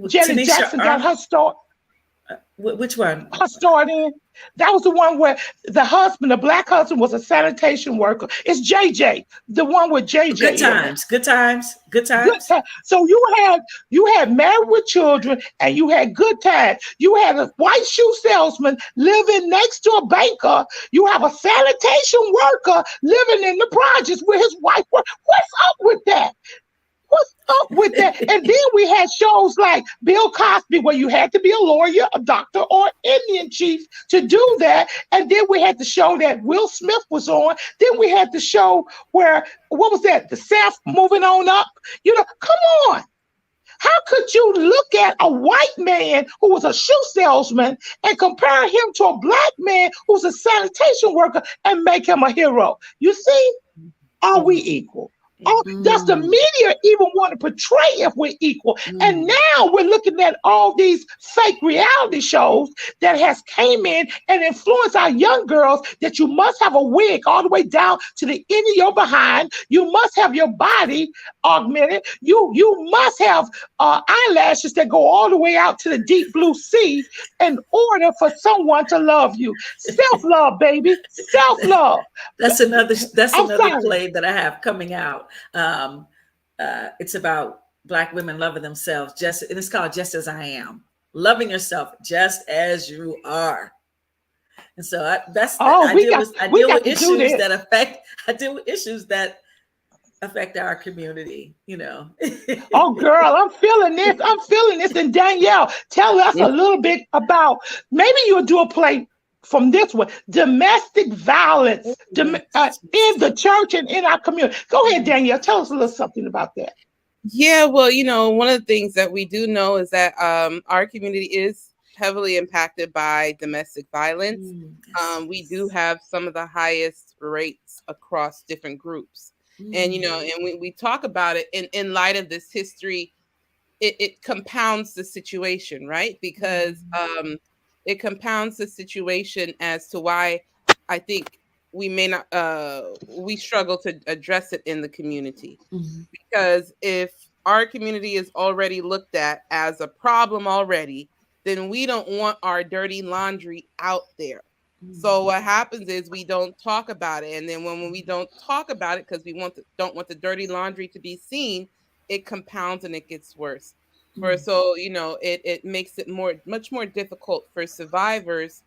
[SPEAKER 3] Jackson got her start?
[SPEAKER 5] Which one?
[SPEAKER 3] Her starred in. That was the one where the husband, the black husband, was a sanitation worker. It's JJ, the one with
[SPEAKER 5] Good
[SPEAKER 3] JJ in it.
[SPEAKER 5] times. Good times. Good
[SPEAKER 3] Good
[SPEAKER 5] times.
[SPEAKER 3] time. So you had Married with Children, and you had Good Times. You had a white shoe salesman living next to a banker. You have a sanitation worker living in the projects with his wife. What's up with that? What's up with that? And then we had shows like Bill Cosby, where you had to be a lawyer, a doctor, or Indian chief to do that. And then we had the show that Will Smith was on. Then we had the show where, what was that? The South moving on up. Come on. How could you look at a white man who was a shoe salesman and compare him to a black man who's a sanitation worker and make him a hero? You see, are we equal? Does the media even want to portray if we're equal? And now we're looking at all these fake reality shows that has came in and influenced our young girls that you must have a wig all the way down to the end of your behind. You must have your body augmented. You must have eyelashes that go all the way out to the deep blue sea in order for someone to love you. Self-love, baby. Self-love.
[SPEAKER 5] That's another play that I have coming out. It's about Black women loving themselves, and it's called Just As I Am. Loving yourself just as you are. And so I deal with issues that affect our community,
[SPEAKER 3] Oh, girl, I'm feeling this. And Danielle, tell us a little bit about, maybe you'll do a play from this one, domestic violence in the church and in our community. Go ahead, Danielle, tell us a little something about that.
[SPEAKER 6] Yeah, well, one of the things that we do know is that our community is heavily impacted by domestic violence. We do have some of the highest rates across different groups. And, and we talk about it in light of this history, it compounds the situation, right? Because it compounds the situation as to why I think we may not, we struggle to address it in the community. Because if our community is already looked at as a problem already, then we don't want our dirty laundry out there. So what happens is we don't talk about it. And then when we don't talk about it because we don't want the dirty laundry to be seen, it compounds and it gets worse. So, it makes it much more difficult for survivors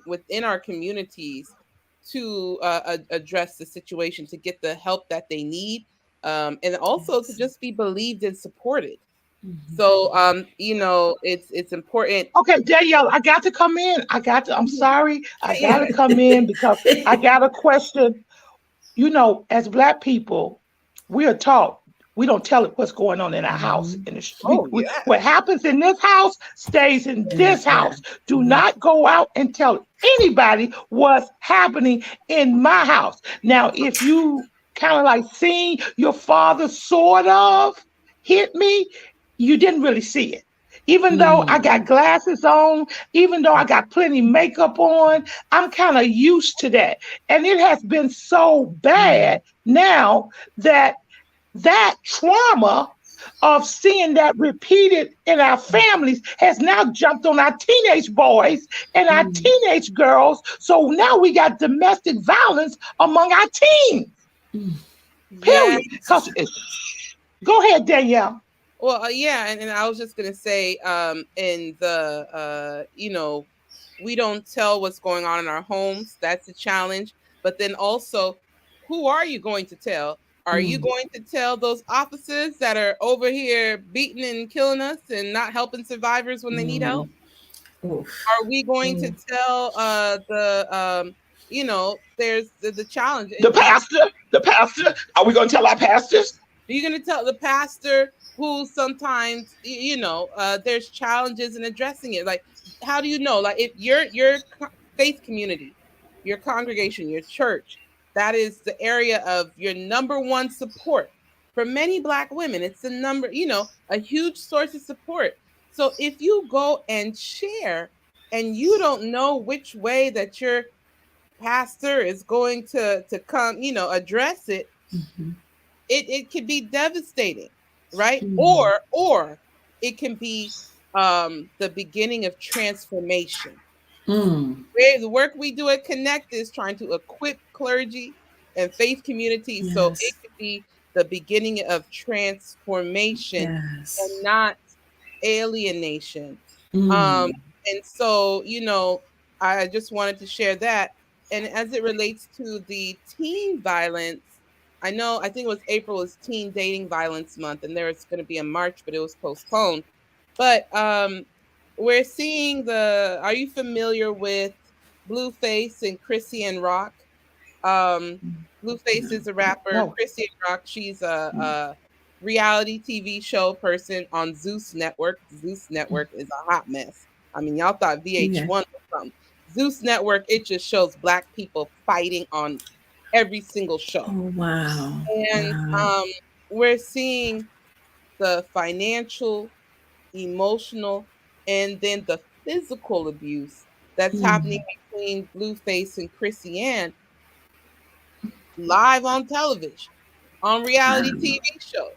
[SPEAKER 6] within our communities to address the situation, to get the help that they need, and also to just be believed and supported. So, it's important.
[SPEAKER 3] Okay, Danielle, I got to come in. I'm sorry. I got to come in because I got a question. As Black people, we are taught we don't tell it what's going on in our house. In the street. What happens in this house stays in this house. Do not go out and tell anybody what's happening in my house. Now, if you kind of like seen your father sort of hit me, you didn't really see it. Even though I got glasses on, even though I got plenty makeup on, I'm kind of used to that. And it has been so bad now that trauma of seeing that repeated in our families has now jumped on our teenage boys and our teenage girls. So now we got domestic violence among our teens. Period. Go ahead, Danielle.
[SPEAKER 6] Well, and I was just gonna say, in the we don't tell what's going on in our homes. That's a challenge. But then also, who are you going to tell? Are you going to tell those officers that are over here beating and killing us and not helping survivors when they need help? Are we going to tell there's the challenge.
[SPEAKER 3] The pastor. Are we going to tell our pastors?
[SPEAKER 6] Are you going to tell the pastor who sometimes, there's challenges in addressing it? Like, how do you know? Like, if your faith community, your congregation, your church, that is the area of your number one support for many Black women. It's a huge source of support. So if you go and share and you don't know which way that your pastor is going to come, address it, it could be devastating, right? Or it can be the beginning of transformation.
[SPEAKER 5] Mm.
[SPEAKER 6] The work we do at Connect is trying to equip clergy and faith communities so it
[SPEAKER 5] Yes.
[SPEAKER 6] could be the beginning of transformation
[SPEAKER 5] Yes.
[SPEAKER 6] and not alienation.
[SPEAKER 5] Mm.
[SPEAKER 6] And so, I just wanted to share that. And as it relates to the teen violence, I think it was April is Teen Dating Violence Month, and there was going to be a march, but it was postponed. But we're seeing are you familiar with Blueface and Chrissy and Rock? Blueface is a rapper.
[SPEAKER 3] No.
[SPEAKER 6] Chrissy and Rock, she's a reality TV show person on Zeus Network. Zeus Network is a hot mess. I mean, y'all thought VH1 was something. Zeus Network, it just shows Black people fighting on every single show.
[SPEAKER 5] Oh, wow.
[SPEAKER 6] And
[SPEAKER 5] Wow.
[SPEAKER 6] we're seeing the financial, emotional, and then the physical abuse that's happening between Blueface and Chrissy Ann live on television, on reality TV shows.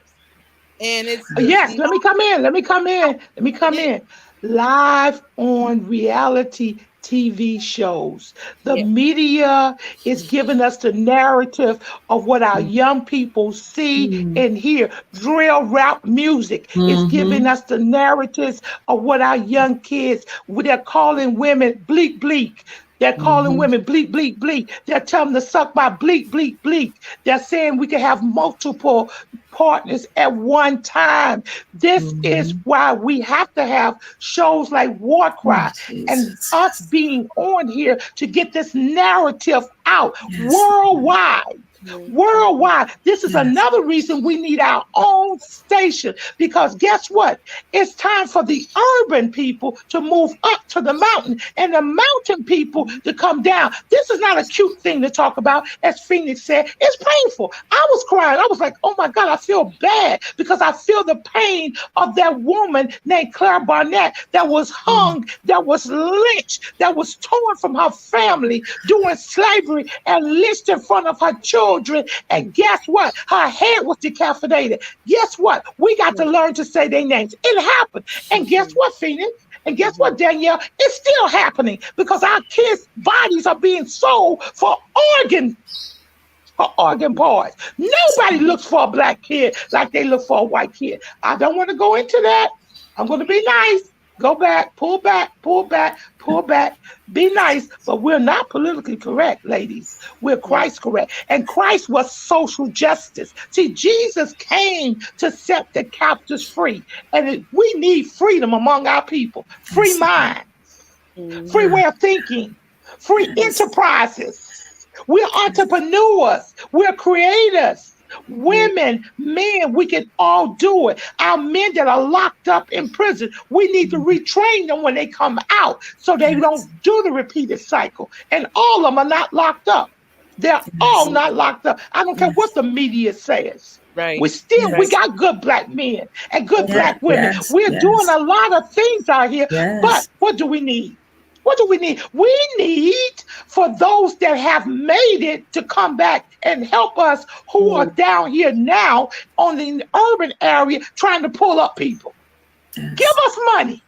[SPEAKER 6] And it's
[SPEAKER 3] Yes, let me come in. Let me come in. Let me come
[SPEAKER 6] Yeah.
[SPEAKER 3] in. Live on reality TV shows. The
[SPEAKER 6] Yeah.
[SPEAKER 3] media is giving us the narrative of what our young people see and hear. Drill rap music is giving us the narratives of what our young kids, they're calling women bleak, bleak. They're calling women bleak, bleak, bleak. They're telling them to suck my bleak, bleak, bleak. They're saying we can have multiple partners at one time. This is why we have to have shows like War Cry and
[SPEAKER 5] Jesus.
[SPEAKER 3] us being on here to get this narrative out
[SPEAKER 5] Yes.
[SPEAKER 3] worldwide. Worldwide. This is another reason we need our own station, because guess what? It's time for the urban people to move up to the mountain and the mountain people to come down. This is not a cute thing to talk about. As Phoenix said, it's painful. I was crying. I was like, oh my God, I feel bad because I feel the pain of that woman named Claire Barnett that was hung, that was lynched, that was torn from her family during slavery and lynched in front of her children. And guess what? Her head was decapitated. Guess what? We got to learn to say their names. It happened. And guess what, Phoenix? And guess what, Danielle? It's still happening because our kids' bodies are being sold for organ parts. Nobody looks for a Black kid like they look for a white kid. I don't want to go into that. I'm going to be nice. Go back, pull back, pull back, pull back. Be nice, but we're not politically correct, ladies. We're Christ correct. And Christ was social justice. See, Jesus came to set the captives free. And we need freedom among our people. Free minds, free way of thinking, free enterprises. We're entrepreneurs. We're creators. Women, men, we can all do it. Our men that are locked up in prison, we need to retrain them when they come out so they don't do the repeated cycle. And all of them are not locked up. They're all not locked up. I don't care what the media says.
[SPEAKER 6] Right.
[SPEAKER 3] We got good Black men and good Black women. We're doing a lot of things out here. But what do we need? What do we need? We need for those that have made it to come back and help us who are down here now on the urban area trying to pull up people. Give us money.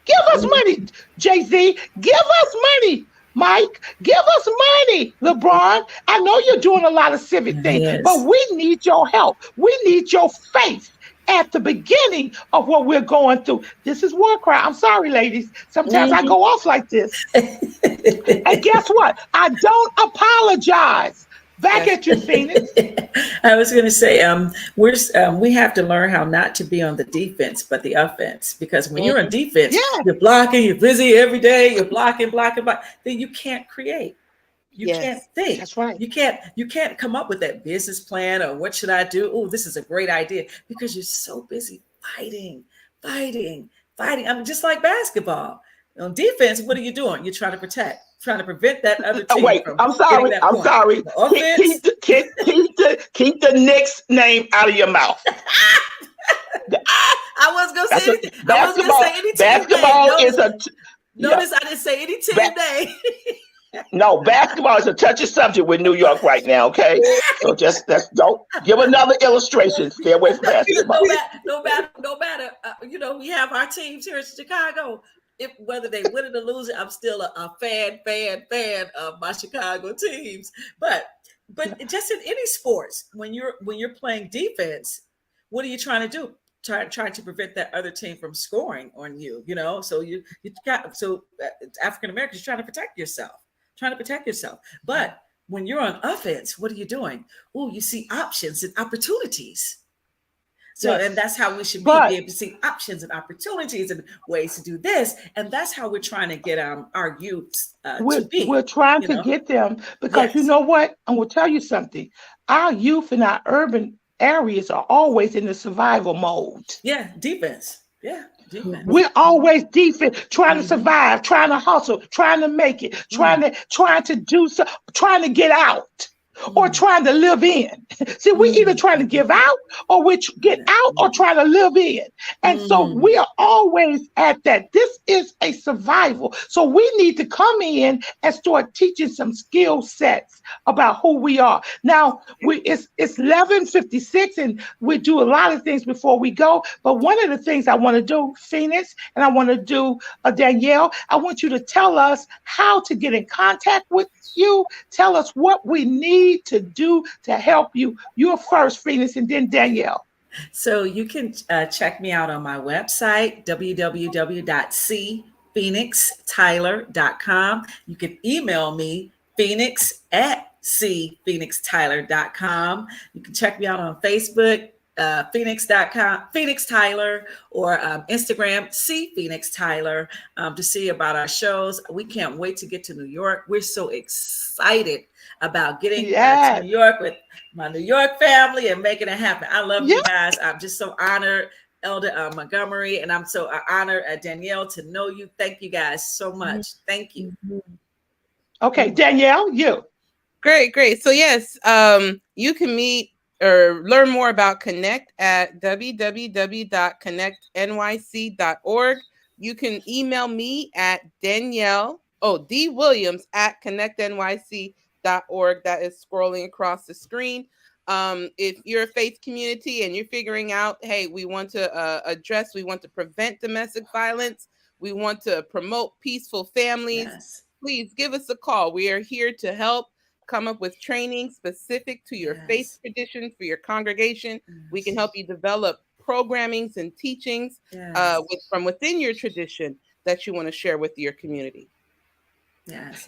[SPEAKER 3] Give us money, Jay-Z. Give us money, Mike. Give us money, LeBron. I know you're doing a lot of civic things, but we need your help. We need your faith at the beginning of what we're going through. This is war cry. I'm sorry, ladies. Sometimes I go off like this. And guess what? I don't apologize. Back at you, Phoenix.
[SPEAKER 5] I was going to say, we have to learn how not to be on the defense, but the offense. Because when you're on defense, you're blocking, you're busy every day, you're blocking, then you can't create. You can't think.
[SPEAKER 3] That's right.
[SPEAKER 5] You can't come up with that business plan or what should I do? Oh, this is a great idea, because you're so busy fighting. I mean, just like basketball. On defense, what are you doing? You're trying to protect, trying to prevent that other team.
[SPEAKER 3] Wait, I'm sorry. Keep the Knicks name out of your mouth.
[SPEAKER 5] I was gonna say anything. I was gonna say any team
[SPEAKER 3] basketball
[SPEAKER 5] name.
[SPEAKER 3] is a.
[SPEAKER 5] Notice I didn't say any team name.
[SPEAKER 7] No, basketball is a touchy subject with New York right now, okay? So just don't give another illustration. Stay away from basketball.
[SPEAKER 5] No matter. We have our teams here in Chicago. If whether they win it or lose it, I'm still a fan of my Chicago teams. But just in any sports, when you're playing defense, what are you trying to do? Trying to prevent that other team from scoring on you. So you got African Americans trying to protect yourself. But when you're on offense, what are you doing? Oh, you see options and opportunities. So, and that's how we should be able to see options and opportunities and ways to do this. And that's how we're trying to get our youth to be.
[SPEAKER 3] We're trying to get them because you know what? I'm going to tell you something. Our youth in our urban areas are always in the survival mode.
[SPEAKER 5] Yeah, defense. Yeah. Defense.
[SPEAKER 3] We're always defense, trying to survive, trying to hustle, trying to make it, trying to do so, trying to get out, or trying to live in. See, we either trying to give out, or we get out, or trying to live in. And so we are always at that. This is a survival. So we need to come in and start teaching some skill sets about who we are. Now, it's 11:56, and we do a lot of things before we go. But one of the things I want to do, Phoenix, and I want to do Danielle, I want you to tell us how to get in contact with you. Tell us what we need to do to help you. You're first, Phoenix, and then Danielle.
[SPEAKER 5] So you can check me out on my website, www.cphoenixtyler.com. You can email me, phoenix@cphoenixtyler.com. You can check me out on Facebook, Phoenix.com, Phoenix Tyler, or Instagram, Phoenix Tyler, to see about our shows. We can't wait to get to New York. We're so excited about getting to New York with my New York family and making it happen. I love you guys. I'm just so honored, Elder Montgomery, and I'm so honored, Danielle, to know you. Thank you guys so much. Thank you.
[SPEAKER 3] Okay, Danielle, you.
[SPEAKER 6] Great. So yes, you can meet or learn more about Connect at www.connectnyc.org. You can email me at dwilliams@connectnyc.org. That is scrolling across the screen. If you're a faith community and you're figuring out, hey, we want to we want to prevent domestic violence, we want to promote peaceful families, please give us a call. We are here to help come up with training specific to your faith tradition for your congregation. We can help you develop programmings and teachings from within your tradition that you want to share with your community.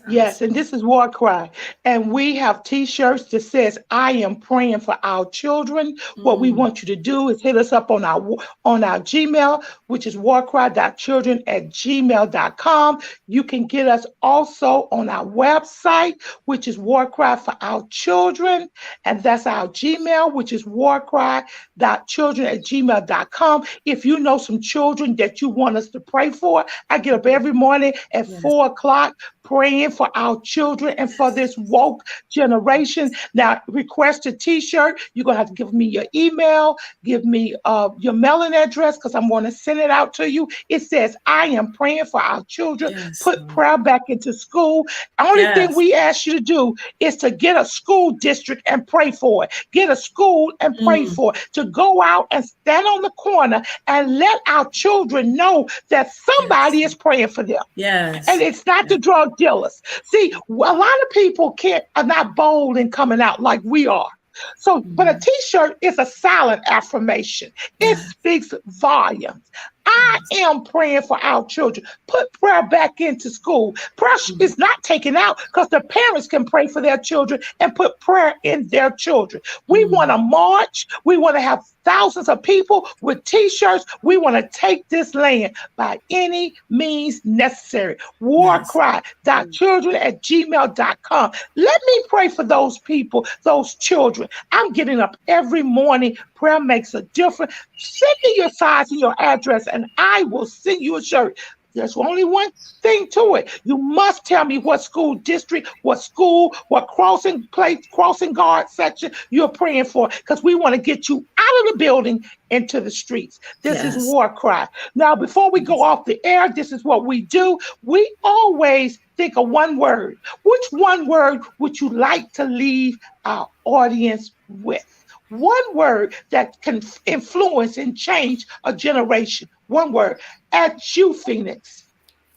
[SPEAKER 3] Yes, and this is War Cry. And we have t-shirts that says, I am praying for our children. What we want you to do is hit us up on our Gmail, which is warcry.children@gmail.com. You can get us also on our website, which is War Cry for Our Children. And that's our Gmail, which is warcry.children@gmail.com. If you know some children that you want us to pray for, I get up every morning at 4 o'clock praying for our children and for this woke generation. Now, request a t-shirt. You're going to have to give me your email, give me your mailing address, because I'm going to send it out to you. It says, I am praying for our children. Put prayer back into school. Only thing we ask you to do is to get a school district and pray for it. Get a school and pray for it. To go out and stand on the corner and let our children know that somebody is praying for them. And it's not the drug dealers. See, a lot of people are not bold in coming out like we are. So, but a t-shirt is a silent affirmation. It speaks volumes. I am praying for our children. Put prayer back into school. Prayer is not taken out because the parents can pray for their children and put prayer in their children. We want to march. We want to have thousands of people with t-shirts. We want to take this land by any means necessary. Warcry.children@gmail.com. Let me pray for those people, those children. I'm getting up every morning. Prayer makes a difference. Send me your size and your address, and I will send you a shirt.
[SPEAKER 8] There's only one thing to it. You must tell me what school district, what school, what crossing place, crossing guard section you're praying for, because we want to get you out of the building into the streets. This is war cry. Now, before we go off the air, this is what we do. We always think of one word. Which one word would you like to leave our audience with? One word that can influence and change a generation. One word. At you, Phoenix.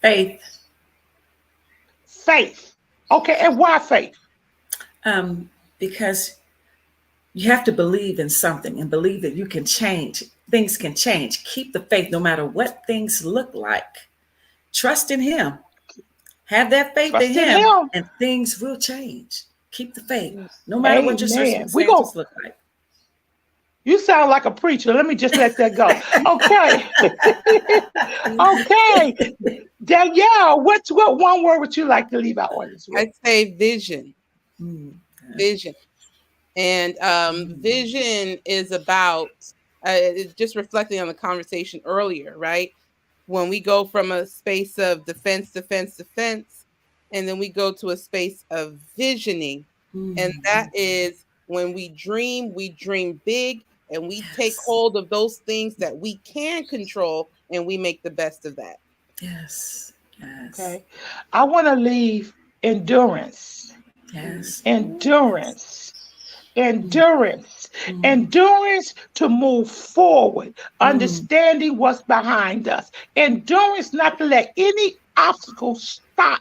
[SPEAKER 5] Faith.
[SPEAKER 8] Faith. Okay, and why faith?
[SPEAKER 5] Because you have to believe in something and believe that you can change. Things can change. Keep the faith no matter what things look like. Trust in him. Have that faith in him, and things will change. Keep the faith no matter what your circumstances look like.
[SPEAKER 8] You sound like a preacher. Let me just let that go. Okay. Okay. Danielle, what one word would you like to leave our audience with?
[SPEAKER 6] I'd say vision. Vision. And vision is about just reflecting on the conversation earlier, right? When we go from a space of defense, and then we go to a space of visioning. And that is when we dream big, and we take hold of those things that we can control, and we make the best of that.
[SPEAKER 5] Yes.
[SPEAKER 8] Okay. I want to leave endurance. Endurance to move forward, understanding what's behind us. Endurance not to let any obstacle stop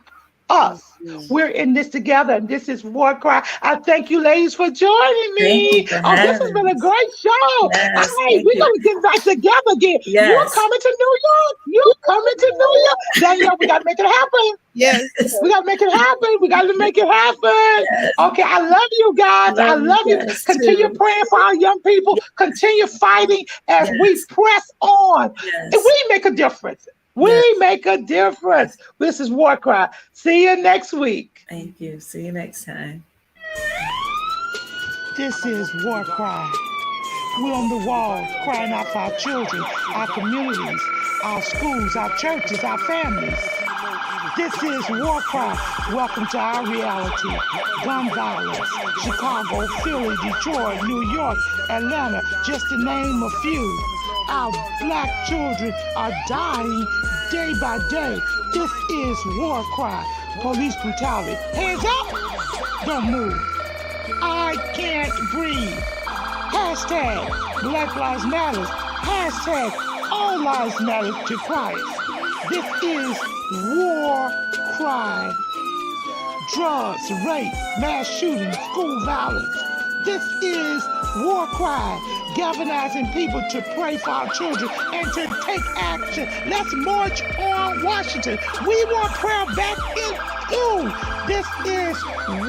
[SPEAKER 8] us. We're in this together, and this is War Cry. I thank you, ladies, for joining me. This has been a great show.
[SPEAKER 5] Yes,
[SPEAKER 8] we're going to get back together again.
[SPEAKER 5] Yes.
[SPEAKER 8] You're coming to New York. Danielle, we got to make it happen.
[SPEAKER 5] Yes.
[SPEAKER 8] We got to make it happen. Yes. Okay, I love you guys. I love you. Continue praying for our young people. Continue fighting as we press on. And we make a difference. We make a difference. This is War Cry. See you next week.
[SPEAKER 5] Thank you. See you next time.
[SPEAKER 3] This is War Cry. We're on the wall crying out for our children, our communities, our schools, our churches, our families. This is War Cry. Welcome to our reality. Gun violence. Chicago, Philly, Detroit, New York, Atlanta, just to name a few. Our black children are dying day by day. This is War Cry. Police brutality. Hands up! Don't move. I can't breathe. Hashtag Black Lives Matter. Hashtag All Lives Matter to Christ. This is War Cry. Drugs, rape, mass shootings, school violence. This is War Cry, galvanizing people to pray for our children and to take action. Let's march on Washington. We want prayer back in school. This is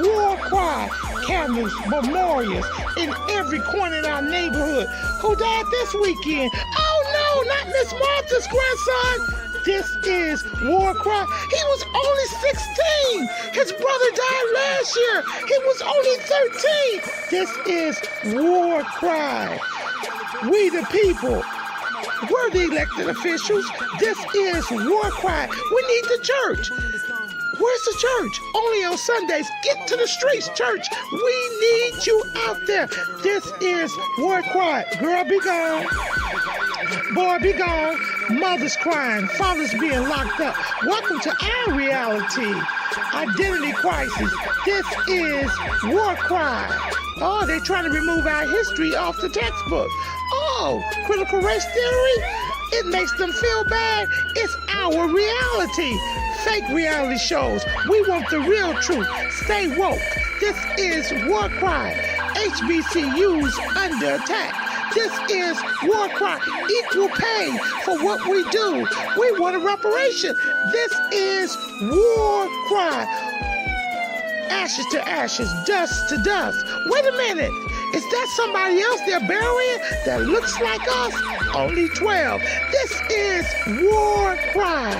[SPEAKER 3] War Cry, cameras, memorials in every corner in our neighborhood. Who died this weekend? Oh no, not Miss Martha's grandson. This is War Cry. He was only 16. His brother died last year. He was only 13. This is War Cry. We the people. We're the elected officials. This is War Cry. We need the church. Where's the church? Only on Sundays. Get to the streets, church. We need you out there. This is War Cry. Girl, be gone. Boy, be gone. Mothers crying. Fathers being locked up. Welcome to our reality. Identity crisis. This is War Cry. Oh, they're trying to remove our history off the textbook. Oh, critical race theory? It makes them feel bad. It's our reality. Fake reality shows. We want the real truth. Stay woke. This is War Cry. HBCUs under attack. This is War Cry. Equal pay for what we do. We want a reparation. This is War Cry. Ashes to ashes, dust to dust. Wait a minute. Is that somebody else they're burying that looks like us? Only 12. This is War Cry.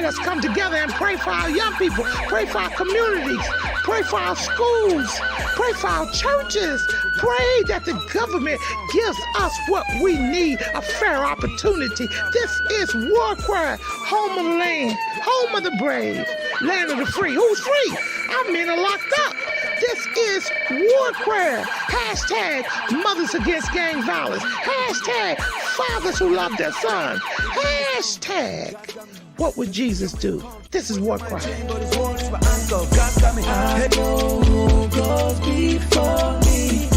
[SPEAKER 3] Let us come together and pray for our young people, pray for our communities, pray for our schools, pray for our churches. Pray that the government gives us what we need, a fair opportunity. This is War Cry, home of the land, home of the brave, land of the free. Who's free? Our men are locked up. This is War Cry. Hashtag mothers against gang violence. Hashtag fathers who love their sons. Hashtag what would Jesus do? This is War Cry.
[SPEAKER 4] I know who goes before me.